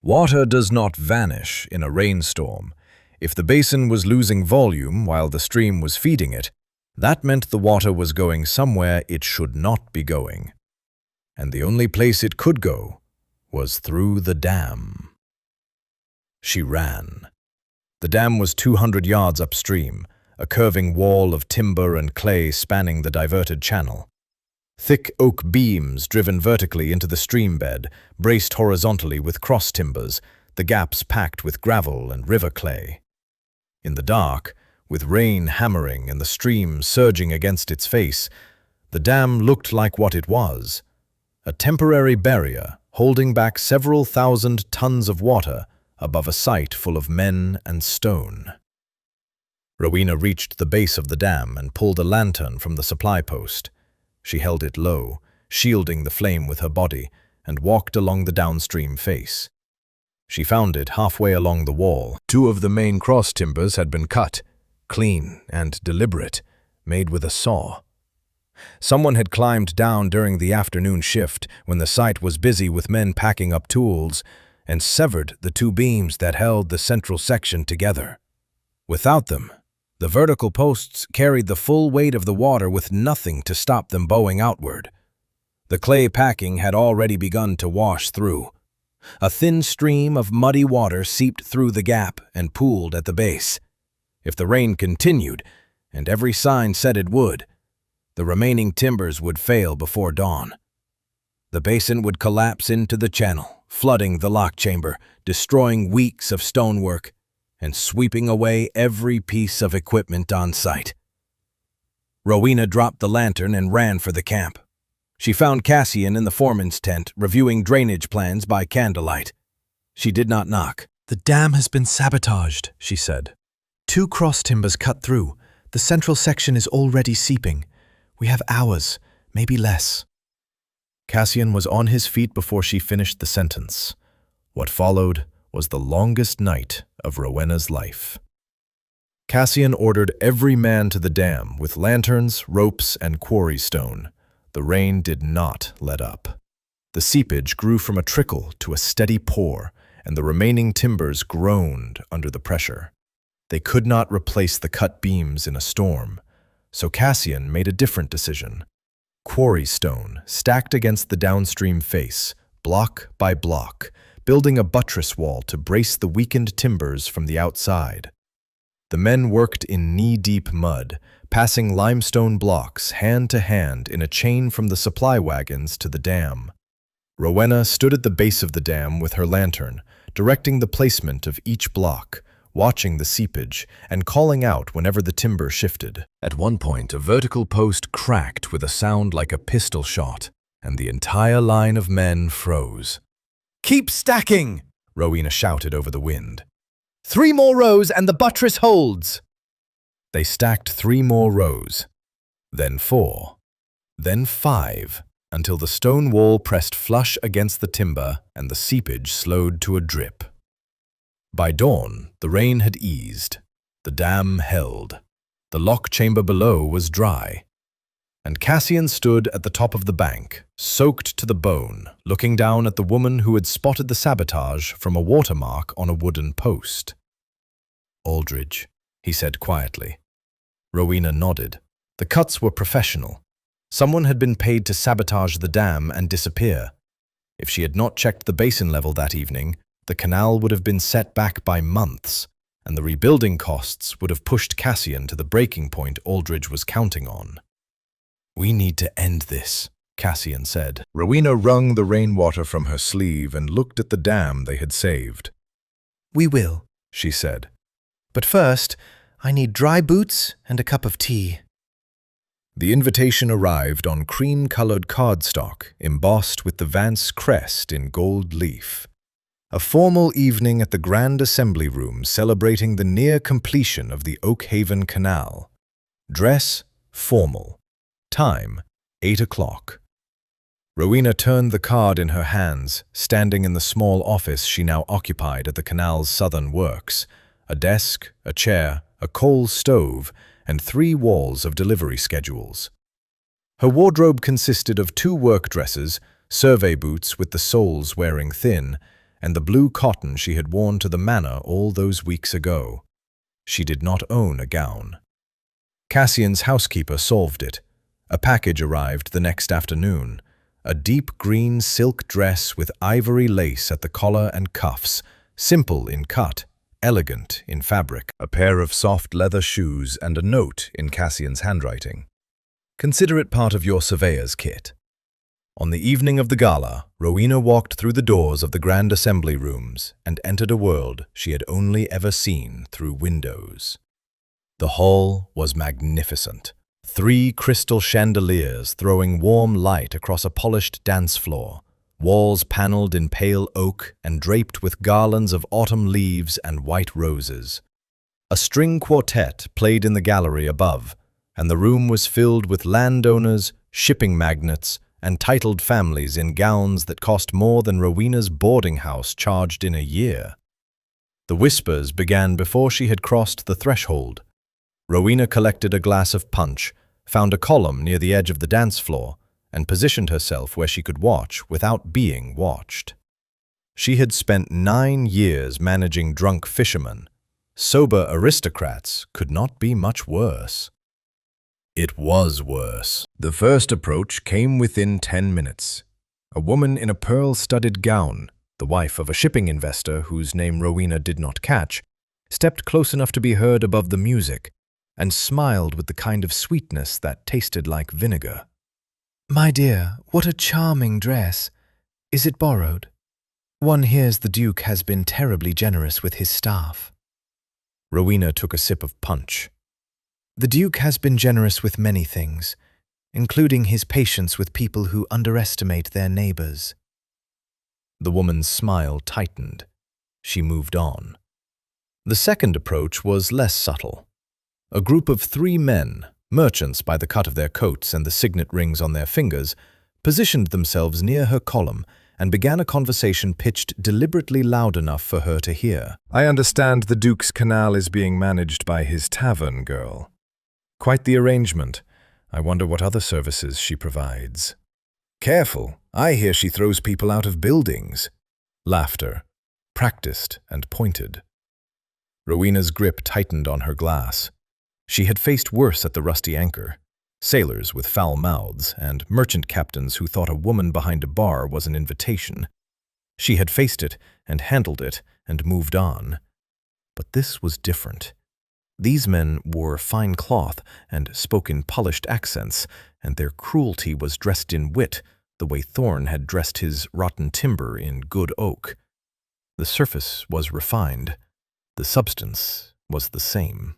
[SPEAKER 1] Water does not vanish in a rainstorm. If the basin was losing volume while the stream was feeding it, that meant the water was going somewhere it should not be going. And the only place it could go was through the dam. She ran. The dam was 200 yards upstream, a curving wall of timber and clay spanning the diverted channel. Thick oak beams driven vertically into the stream bed, braced horizontally with cross timbers, the gaps packed with gravel and river clay. In the dark, with rain hammering and the stream surging against its face, the dam looked like what it was, a temporary barrier holding back several thousand tons of water above a site full of men and stone. Rowena reached the base of the dam and pulled a lantern from the supply post. She held it low, shielding the flame with her body, and walked along the downstream face. She found it halfway along the wall. 2 of the main cross timbers had been cut, clean and deliberate, made with a saw. Someone had climbed down during the afternoon shift when the site was busy with men packing up tools, and severed the 2 beams that held the central section together. Without them, the vertical posts carried the full weight of the water with nothing to stop them bowing outward. The clay packing had already begun to wash through. A thin stream of muddy water seeped through the gap and pooled at the base. If the rain continued, and every sign said it would, the remaining timbers would fail before dawn. The basin would collapse into the channel, flooding the lock chamber, destroying weeks of stonework, and sweeping away every piece of equipment on site. Rowena dropped the lantern and ran for the camp. She found Cassian in the foreman's tent, reviewing drainage plans by candlelight. She did not knock.
[SPEAKER 3] "The dam has been sabotaged," she said.
[SPEAKER 2] 2 cross timbers cut through. The central section is already seeping. We have hours, maybe less.
[SPEAKER 1] Cassian was on his feet before she finished the sentence. What followed was the longest night of Rowena's life. Cassian ordered every man to the dam with lanterns, ropes, and quarry stone. The rain did not let up. The seepage grew from a trickle to a steady pour, and the remaining timbers groaned under the pressure. They could not replace the cut beams in a storm, so Cassian made a different decision. Quarry stone stacked against the downstream face, block by block, building a buttress wall to brace the weakened timbers from the outside. The men worked in knee-deep mud, passing limestone blocks hand to hand in a chain from the supply wagons to the dam. Rowena stood at the base of the dam with her lantern, directing the placement of each block, watching the seepage and calling out whenever the timber shifted. At one point, a vertical post cracked with a sound like a pistol shot, and the entire line of men froze.
[SPEAKER 2] "Keep stacking!"
[SPEAKER 1] Rowena shouted over the wind.
[SPEAKER 2] 3 more rows and the buttress holds.
[SPEAKER 1] They stacked 3 more rows, then 4, then 5, until the stone wall pressed flush against the timber and the seepage slowed to a drip. By dawn, the rain had eased. The dam held. The lock chamber below was dry. And Cassian stood at the top of the bank, soaked to the bone, looking down at the woman who had spotted the sabotage from a watermark on a wooden post. "Aldridge," he said quietly. Rowena nodded. The cuts were professional. Someone had been paid to sabotage the dam and disappear. If she had not checked the basin level that evening, the canal would have been set back by months, and the rebuilding costs would have pushed Cassian to the breaking point Aldridge was counting on. "We need to end this," Cassian said. Rowena wrung the rainwater from her sleeve and looked at the dam they had saved.
[SPEAKER 2] "We will,"
[SPEAKER 1] she said.
[SPEAKER 2] "But first, I need dry boots and a cup of tea."
[SPEAKER 1] The invitation arrived on cream-colored cardstock embossed with the Vance crest in gold leaf. A formal evening at the Grand Assembly Room celebrating the near completion of the Oakhaven Canal. Dress, formal. Time, 8 o'clock. Rowena turned the card in her hands, standing in the small office she now occupied at the canal's southern works. A desk, a chair, a coal stove, and 3 walls of delivery schedules. Her wardrobe consisted of 2 work dresses, survey boots with the soles wearing thin, and the blue cotton she had worn to the manor all those weeks ago. She did not own a gown. Cassian's housekeeper solved it. A package arrived the next afternoon. A deep green silk dress with ivory lace at the collar and cuffs, simple in cut, elegant in fabric. A pair of soft leather shoes and a note in Cassian's handwriting. Consider it part of your surveyor's kit. On the evening of the gala, Rowena walked through the doors of the grand assembly rooms and entered a world she had only ever seen through windows. The hall was magnificent. 3 crystal chandeliers throwing warm light across a polished dance floor, walls paneled in pale oak and draped with garlands of autumn leaves and white roses. A string quartet played in the gallery above, and the room was filled with landowners, shipping magnates, and titled families in gowns that cost more than Rowena's boarding house charged in a year. The whispers began before she had crossed the threshold. Rowena collected a glass of punch, found a column near the edge of the dance floor, and positioned herself where she could watch without being watched. She had spent 9 years managing drunk fishermen. Sober aristocrats could not be much worse. It was worse. The first approach came within 10 minutes. A woman in a pearl-studded gown, the wife of a shipping investor whose name Rowena did not catch, stepped close enough to be heard above the music and smiled with the kind of sweetness that tasted like vinegar.
[SPEAKER 2] My dear, what a charming dress. Is it borrowed? One hears the Duke has been terribly generous with his staff.
[SPEAKER 1] Rowena took a sip of punch.
[SPEAKER 2] The Duke has been generous with many things, including his patience with people who underestimate their neighbors.
[SPEAKER 1] The woman's smile tightened. She moved on. The second approach was less subtle. A group of 3 men, merchants by the cut of their coats and the signet rings on their fingers, positioned themselves near her column and began a conversation pitched deliberately loud enough for her to hear.
[SPEAKER 3] I understand the Duke's canal is being managed by his tavern girl.
[SPEAKER 1] Quite the arrangement. I wonder what other services she provides. Careful, I hear she throws people out of buildings. Laughter, practiced and pointed. Rowena's grip tightened on her glass. She had faced worse at the Rusty Anchor. Sailors with foul mouths and merchant captains who thought a woman behind a bar was an invitation. She had faced it and handled it and moved on. But this was different. These men wore fine cloth and spoke in polished accents, and their cruelty was dressed in wit, the way Thorn had dressed his rotten timber in good oak. The surface was refined. The substance was the same.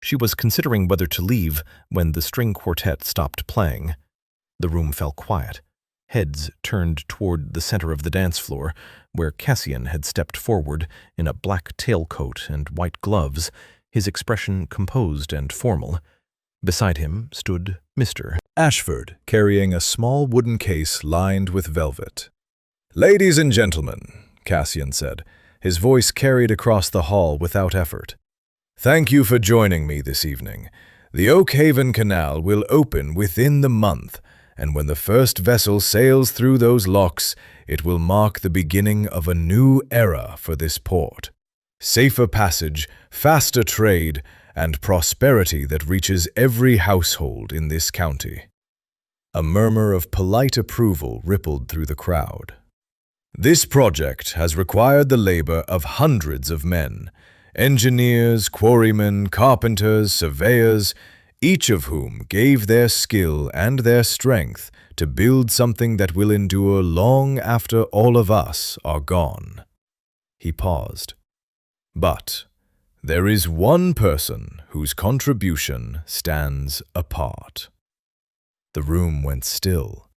[SPEAKER 1] She was considering whether to leave when the string quartet stopped playing. The room fell quiet. Heads turned toward the center of the dance floor, where Cassian had stepped forward in a black tailcoat and white gloves, his expression composed and formal. Beside him stood Mr. Ashford, carrying a small wooden case lined with velvet. "Ladies and gentlemen," Cassian said, his voice carried across the hall without effort. "Thank you for joining me this evening. The Oakhaven Canal will open within the month, and when the first vessel sails through those locks, it will mark the beginning of a new era for this port. Safer passage, faster trade, and prosperity that reaches every household in this county." A murmur of polite approval rippled through the crowd. "This project has required the labor of hundreds of men, engineers, quarrymen, carpenters, surveyors, each of whom gave their skill and their strength to build something that will endure long after all of us are gone." He paused. "But there is one person whose contribution stands apart." The room went still.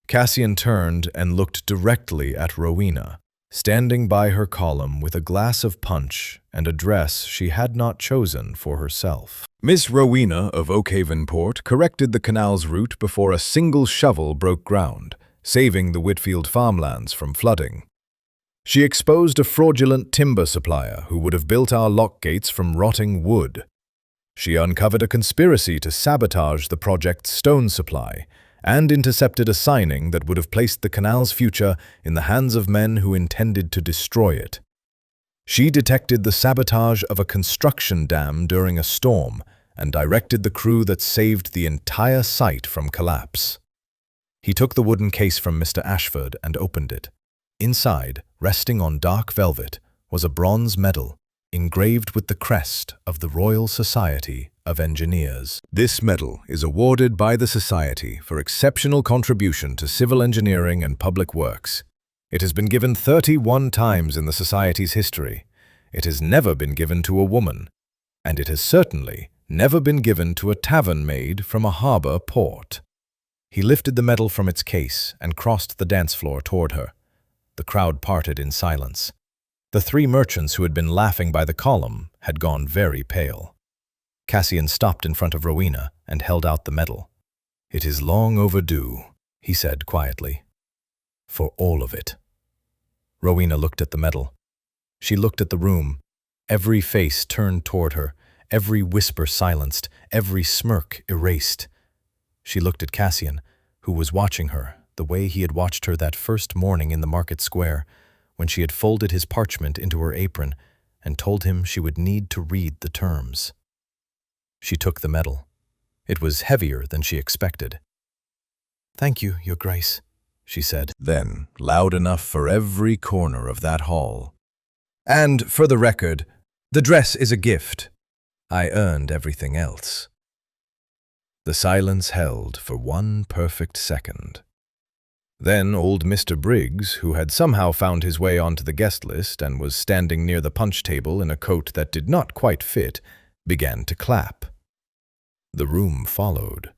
[SPEAKER 1] Cassian turned and looked directly at Rowena, standing by her column with a glass of punch and a dress she had not chosen for herself. Miss Rowena of Oakhaven Port corrected the canal's route before a single shovel broke ground, saving the Whitfield farmlands from flooding. She exposed a fraudulent timber supplier who would have built our lock gates from rotting wood. She uncovered a conspiracy to sabotage the project's stone supply and intercepted a signing that would have placed the canal's future in the hands of men who intended to destroy it. She detected the sabotage of a construction dam during a storm and directed the crew that saved the entire site from collapse. He took the wooden case from Mr. Ashford and opened it. Inside, resting on dark velvet, was a bronze medal engraved with the crest of the Royal Society of Engineers. This medal is awarded by the Society for exceptional contribution to civil engineering and public works. It has been given 31 times in the Society's history. It has never been given to a woman, and it has certainly never been given to a tavern maid from a harbour port. He lifted the medal from its case and crossed the dance floor toward her. The crowd parted in silence. The three merchants who had been laughing by the column had gone very pale. Cassian stopped in front of Rowena and held out the medal. "It is long overdue," he said quietly. "For all of it." Rowena looked at the medal. She looked at the room, every face turned toward her, every whisper silenced, every smirk erased. She looked at Cassian, who was watching her the way he had watched her that first morning in the market square, when she had folded his parchment into her apron and told him she would need to read the terms. She took the medal. It was heavier than she expected. "Thank you, Your Grace," she said. Then, loud enough for every corner of that hall. "And for the record, the dress is a gift. I earned everything else." The silence held for one perfect second. Then old Mr. Briggs, who had somehow found his way onto the guest list and was standing near the punch table in a coat that did not quite fit, began to clap. The room followed.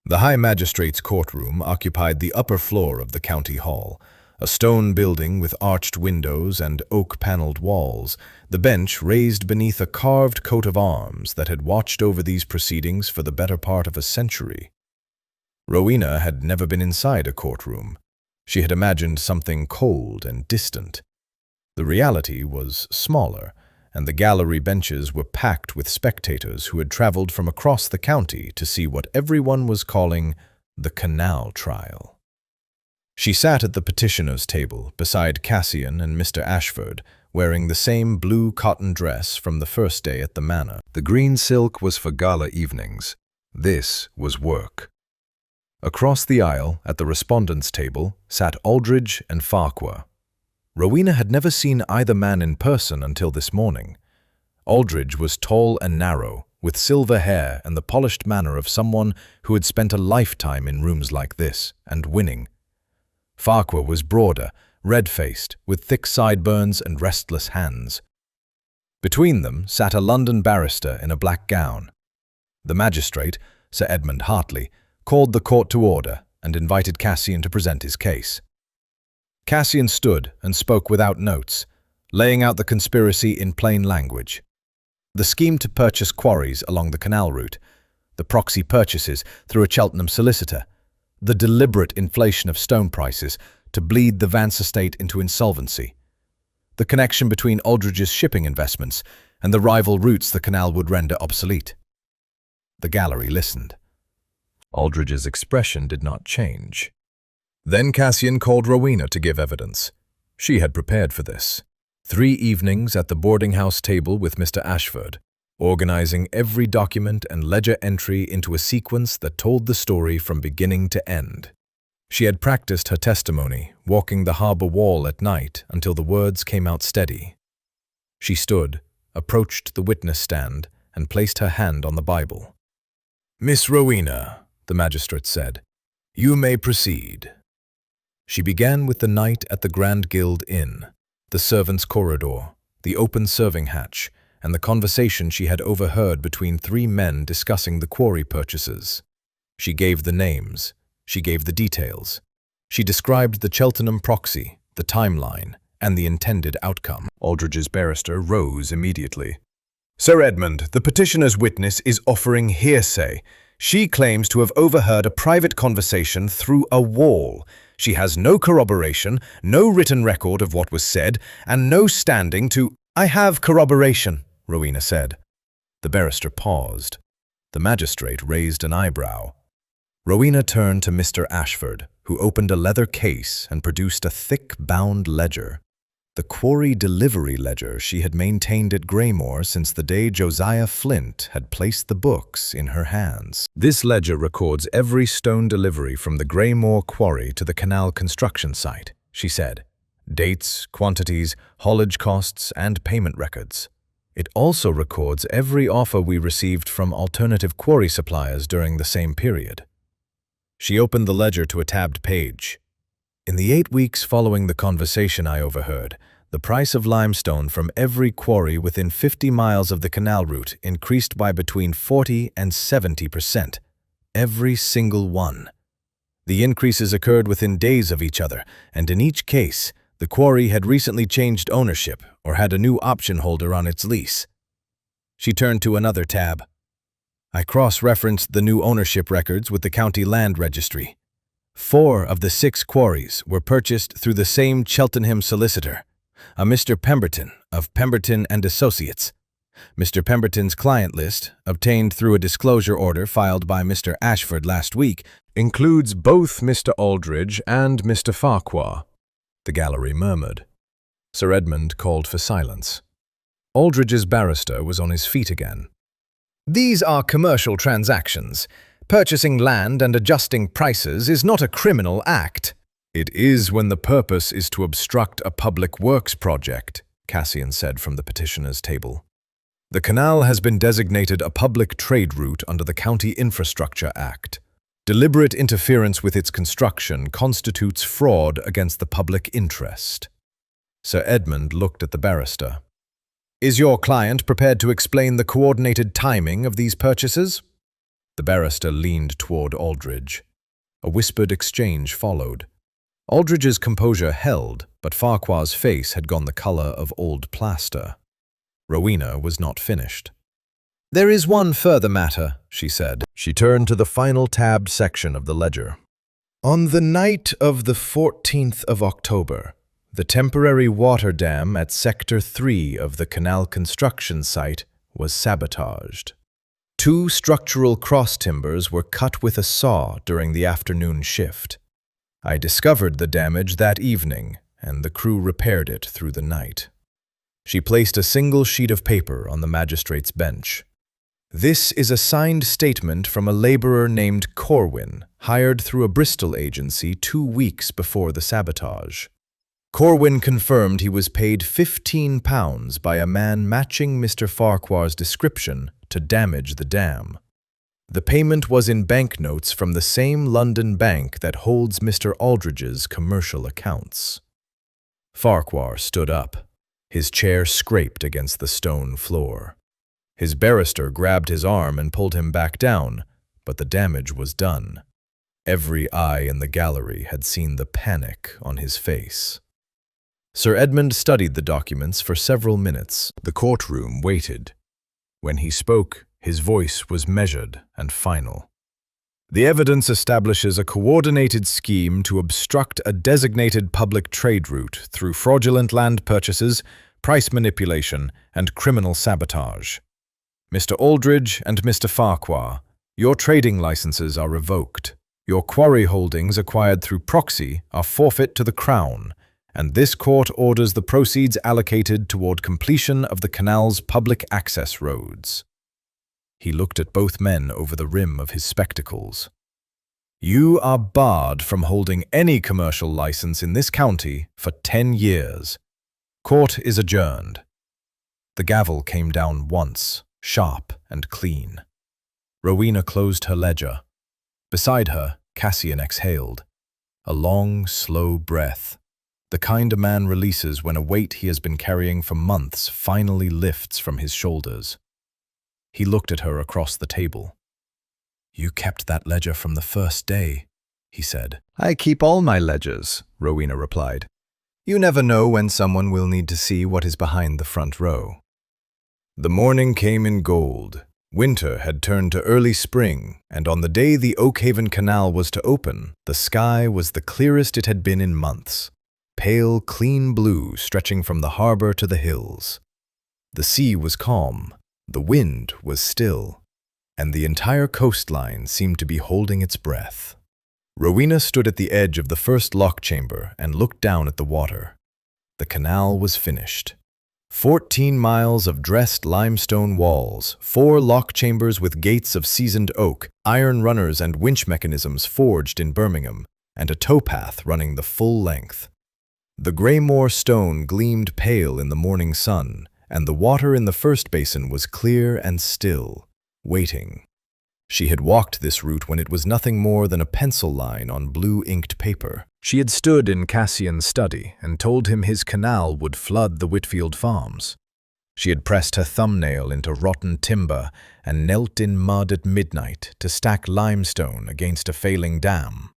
[SPEAKER 1] The High Magistrate's courtroom occupied the upper floor of the county hall, a stone building with arched windows and oak-paneled walls, the bench raised beneath a carved coat of arms that had watched over these proceedings for the better part of a century. Rowena had never been inside a courtroom. She had imagined something cold and distant. The reality was smaller, and the gallery benches were packed with spectators who had traveled from across the county to see what everyone was calling the canal trial. She sat at the petitioner's table beside Cassian and Mr. Ashford, wearing the same blue cotton dress from the first day at the manor. The green silk was for gala evenings. This was work. Across the aisle, at the respondents' table, sat Aldridge and Farquhar. Rowena had never seen either man in person until this morning. Aldridge was tall and narrow, with silver hair and the polished manner of someone who had spent a lifetime in rooms like this, and winning. Farquhar was broader, red-faced, with thick sideburns and restless hands. Between them sat a London barrister in a black gown. The magistrate, Sir Edmund Hartley, called the court to order and invited Cassian to present his case. Cassian stood and spoke without notes, laying out the conspiracy in plain language. The scheme to purchase quarries along the canal route, the proxy purchases through a Cheltenham solicitor, the deliberate inflation of stone prices to bleed the Vance estate into insolvency, the connection between Aldridge's shipping investments and the rival routes the canal would render obsolete. The gallery listened. Aldridge's expression did not change. Then Cassian called Rowena to give evidence. She had prepared for this. 3 evenings at the boarding-house table with Mr. Ashford, organizing every document and ledger entry into a sequence that told the story from beginning to end. She had practiced her testimony, walking the harbour wall at night until the words came out steady. She stood, approached the witness stand, and placed her hand on the Bible. "Miss Rowena," the magistrate said, "you may proceed." She began with the night at the Grand Guild Inn, the servants' corridor, the open serving hatch, and the conversation she had overheard between 3 men discussing the quarry purchases. She gave the names. She gave the details. She described the Cheltenham proxy, the timeline, and the intended outcome. Aldridge's barrister rose immediately. "Sir Edmund, the petitioner's witness is offering hearsay. She claims to have overheard a private conversation through a wall. She has no corroboration, no written record of what was said, and no standing to—" "I have corroboration," Rowena said. The barrister paused. The magistrate raised an eyebrow. Rowena turned to Mr. Ashford, who opened a leather case and produced a thick bound ledger. The quarry delivery ledger she had maintained at Greymore since the day Josiah Flint had placed the books in her hands. This ledger records every stone delivery from the Greymore quarry to the canal construction site, she said. Dates, quantities, haulage costs, and payment records. It also records every offer we received from alternative quarry suppliers during the same period. She opened the ledger to a tabbed page. In the 8 weeks following the conversation I overheard, the price of limestone from every quarry within 50 miles of the canal route increased by between 40 and 70%. Every single one. The increases occurred within days of each other, and in each case, the quarry had recently changed ownership or had a new option holder on its lease. She turned to another tab. I cross-referenced the new ownership records with the county land registry. 4 of the 6 quarries were purchased through the same Cheltenham solicitor, a Mr. Pemberton of Pemberton and Associates. Mr. Pemberton's client list, obtained through a disclosure order filed by Mr. Ashford last week, includes both Mr. Aldridge and Mr. Farquhar. The gallery murmured. Sir Edmund called for silence. Aldridge's barrister was on his feet again. These are commercial transactions. Purchasing land and adjusting prices is not a criminal act. It is when the purpose is to obstruct a public works project, Cassian said from the petitioner's table. The canal has been designated a public trade route under the County Infrastructure Act. Deliberate interference with its construction constitutes fraud against the public interest. Sir Edmund looked at the barrister. Is your client prepared to explain the coordinated timing of these purchases? The barrister leaned toward Aldridge. A whispered exchange followed. Aldridge's composure held, but Farquhar's face had gone the color of old plaster. Rowena was not finished. There is one further matter, she said. She turned to the final tabbed section of the ledger. On the night of the 14th of October, the temporary water dam at Sector 3 of the canal construction site was sabotaged. 2 structural cross timbers were cut with a saw during the afternoon shift. I discovered the damage that evening, and the crew repaired it through the night. She placed a single sheet of paper on the magistrate's bench. This is a signed statement from a laborer named Corwin, hired through a Bristol agency 2 weeks before the sabotage. Corwin confirmed he was paid £15 by a man matching Mr. Farquhar's description to damage the dam. The payment was in banknotes from the same London bank that holds Mr. Aldridge's commercial accounts. Farquhar stood up. His chair scraped against the stone floor. His barrister grabbed his arm and pulled him back down, but the damage was done. Every eye in the gallery had seen the panic on his face. Sir Edmund studied the documents for several minutes. The courtroom waited. When he spoke, his voice was measured and final. The evidence establishes a coordinated scheme to obstruct a designated public trade route through fraudulent land purchases, price manipulation, and criminal sabotage. Mr. Aldridge and Mr. Farquhar, your trading licenses are revoked. Your quarry holdings acquired through proxy are forfeit to the Crown, and this court orders the proceeds allocated toward completion of the canal's public access roads. He looked at both men over the rim of his spectacles. You are barred from holding any commercial license in this county for 10 years. Court is adjourned. The gavel came down once, sharp and clean. Rowena closed her ledger. Beside her, Cassian exhaled. A long, slow breath. The kind a man releases when a weight he has been carrying for months finally lifts from his shoulders. He looked at her across the table. You kept that ledger from the first day, he said. I keep all my ledgers, Rowena replied. You never know when someone will need to see what is behind the front row. The morning came in gold. Winter had turned to early spring, and on the day the Oakhaven Canal was to open, the sky was the clearest it had been in months. Pale, clean blue stretching from the harbour to the hills. The sea was calm. The wind was still, and the entire coastline seemed to be holding its breath. Rowena stood at the edge of the first lock chamber and looked down at the water. The canal was finished. 14 miles of dressed limestone walls, 4 lock chambers with gates of seasoned oak, iron runners and winch mechanisms forged in Birmingham, and a towpath running the full length. The Greymoor stone gleamed pale in the morning sun, and the water in the first basin was clear and still, waiting. She had walked this route when it was nothing more than a pencil line on blue-inked paper. She had stood in Cassian's study and told him his canal would flood the Whitfield farms. She had pressed her thumbnail into rotten timber and knelt in mud at midnight to stack limestone against a failing dam.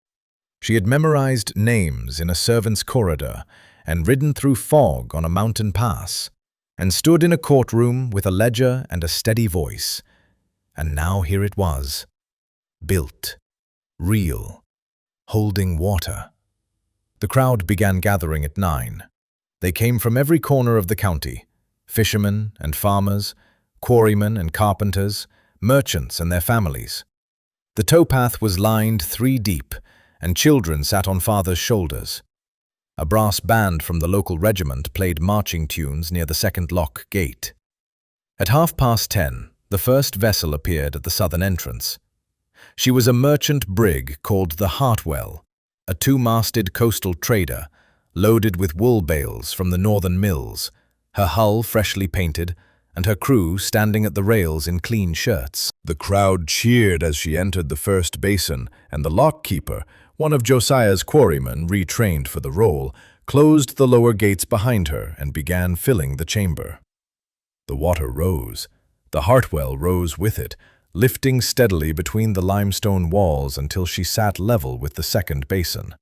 [SPEAKER 1] She had memorized names in a servant's corridor and ridden through fog on a mountain pass, and stood in a courtroom with a ledger and a steady voice. And now here it was, built, real, holding water. The crowd began gathering at 9. They came from every corner of the county, fishermen and farmers, quarrymen and carpenters, merchants and their families. The towpath was lined 3 deep, and children sat on father's shoulders. A brass band from the local regiment played marching tunes near the second lock gate. At 10:30, the first vessel appeared at the southern entrance. She was a merchant brig called the Hartwell, a 2-masted coastal trader, loaded with wool bales from the northern mills, her hull freshly painted, and her crew standing at the rails in clean shirts. The crowd cheered as she entered the first basin, and the lockkeeper, one of Josiah's quarrymen retrained for the role, closed the lower gates behind her and began filling the chamber. The water rose. The Hartwell rose with it, lifting steadily between the limestone walls until she sat level with the second basin.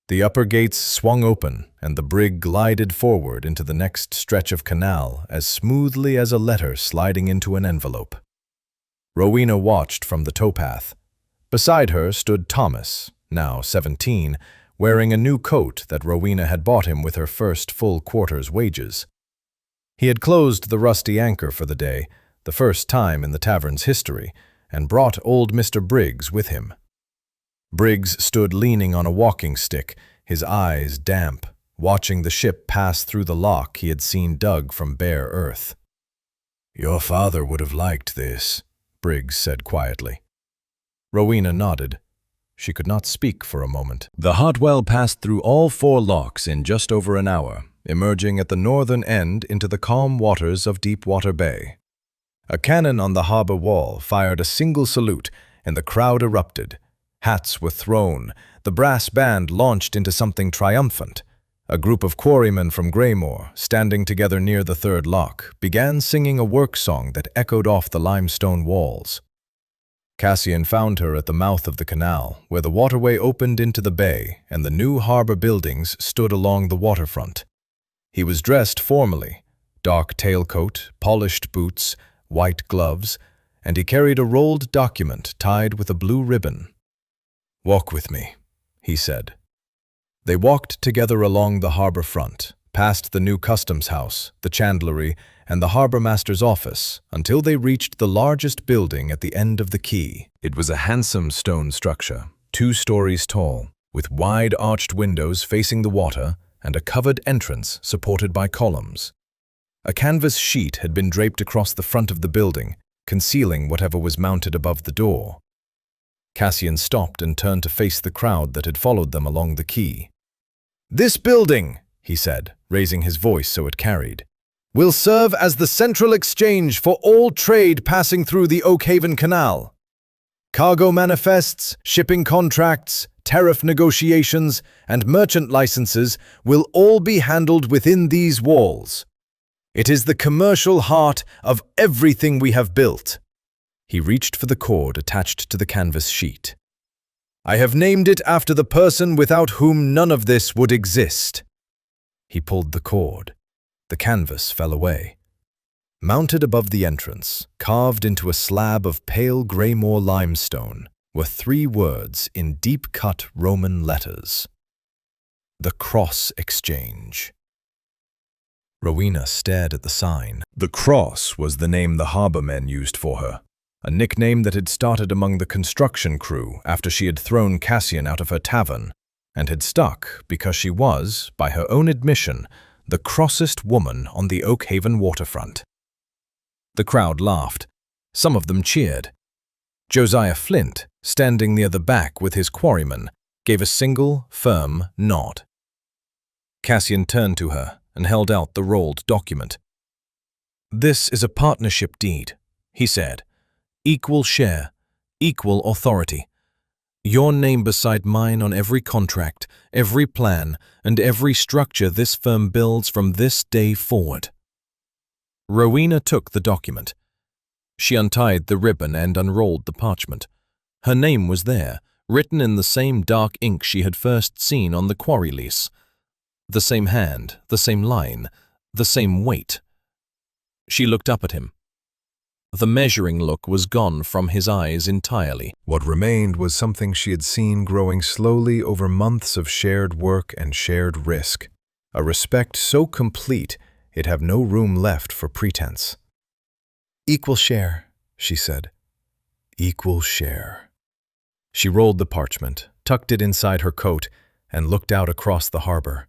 [SPEAKER 1] The upper gates swung open, and the brig glided forward into the next stretch of canal as smoothly as a letter sliding into an envelope. Rowena watched from the towpath. Beside her stood Thomas, now 17, wearing a new coat that Rowena had bought him with her first full quarter's wages. He had closed the rusty anchor for the day, the first time in the tavern's history, and brought old Mr. Briggs with him. Briggs stood leaning on a walking stick, his eyes damp, watching the ship pass through the lock he had seen dug from bare earth. "Your father would have liked this," Briggs said quietly. Rowena nodded. She could not speak for a moment. The Hartwell passed through all 4 locks in just over an hour, emerging at the northern end into the calm waters of Deepwater Bay. A cannon on the harbour wall fired a single salute, and the crowd erupted. Hats were thrown. The brass band launched into something triumphant. A group of quarrymen from Greymoor, standing together near the third lock, began singing a work song that echoed off the limestone walls. Cassian found her at the mouth of the canal, where the waterway opened into the bay and the new harbour buildings stood along the waterfront. He was dressed formally, dark tailcoat, polished boots, white gloves, and he carried a rolled document tied with a blue ribbon. "Walk with me," he said. They walked together along the harbour front, past the new customs house, the chandlery, and the harbour master's office, until they reached the largest building at the end of the quay. It was a handsome stone structure, 2 stories tall, with wide arched windows facing the water and a covered entrance supported by columns. A canvas sheet had been draped across the front of the building, concealing whatever was mounted above the door. Cassian stopped and turned to face the crowd that had followed them along the quay. "This building," he said, raising his voice so it carried, "will serve as the central exchange for all trade passing through the Oakhaven Canal. Cargo manifests, shipping contracts, tariff negotiations, and merchant licenses will all be handled within these walls. It is the commercial heart of everything we have built." He reached for the cord attached to the canvas sheet. "I have named it after the person without whom none of this would exist." He pulled the cord. The canvas fell away. Mounted above the entrance, carved into a slab of pale Greymoor limestone, were 3 words in deep-cut Roman letters. The Cross Exchange. Rowena stared at the sign. The Cross was the name the harbour men used for her, a nickname that had started among the construction crew after she had thrown Cassian out of her tavern, and had stuck because she was, by her own admission, the crossest woman on the Oakhaven waterfront. The crowd laughed. Some of them cheered. Josiah Flint, standing near the back with his quarryman, gave a single, firm nod. Cassian turned to her and held out the rolled document. "This is a partnership deed," he said. "Equal share, equal authority. Your name beside mine on every contract, every plan, and every structure this firm builds from this day forward." Rowena took the document. She untied the ribbon and unrolled the parchment. Her name was there, written in the same dark ink she had first seen on the quarry lease. The same hand, the same line, the same weight. She looked up at him. The measuring look was gone from his eyes entirely. What remained was something she had seen growing slowly over months of shared work and shared risk, a respect so complete it'd have no room left for pretense. "Equal share," she said. "Equal share." She rolled the parchment, tucked it inside her coat, and looked out across the harbour.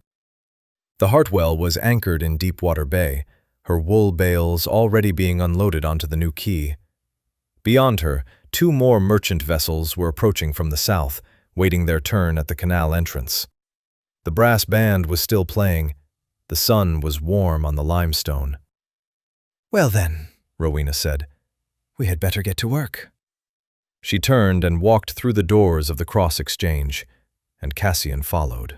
[SPEAKER 1] The Hartwell was anchored in Deepwater Bay, her wool bales already being unloaded onto the new quay. Beyond her, 2 more merchant vessels were approaching from the south, waiting their turn at the canal entrance. The brass band was still playing. The sun was warm on the limestone. "Well then," Rowena said, "we had better get to work." She turned and walked through the doors of the Cross Exchange, and Cassian followed.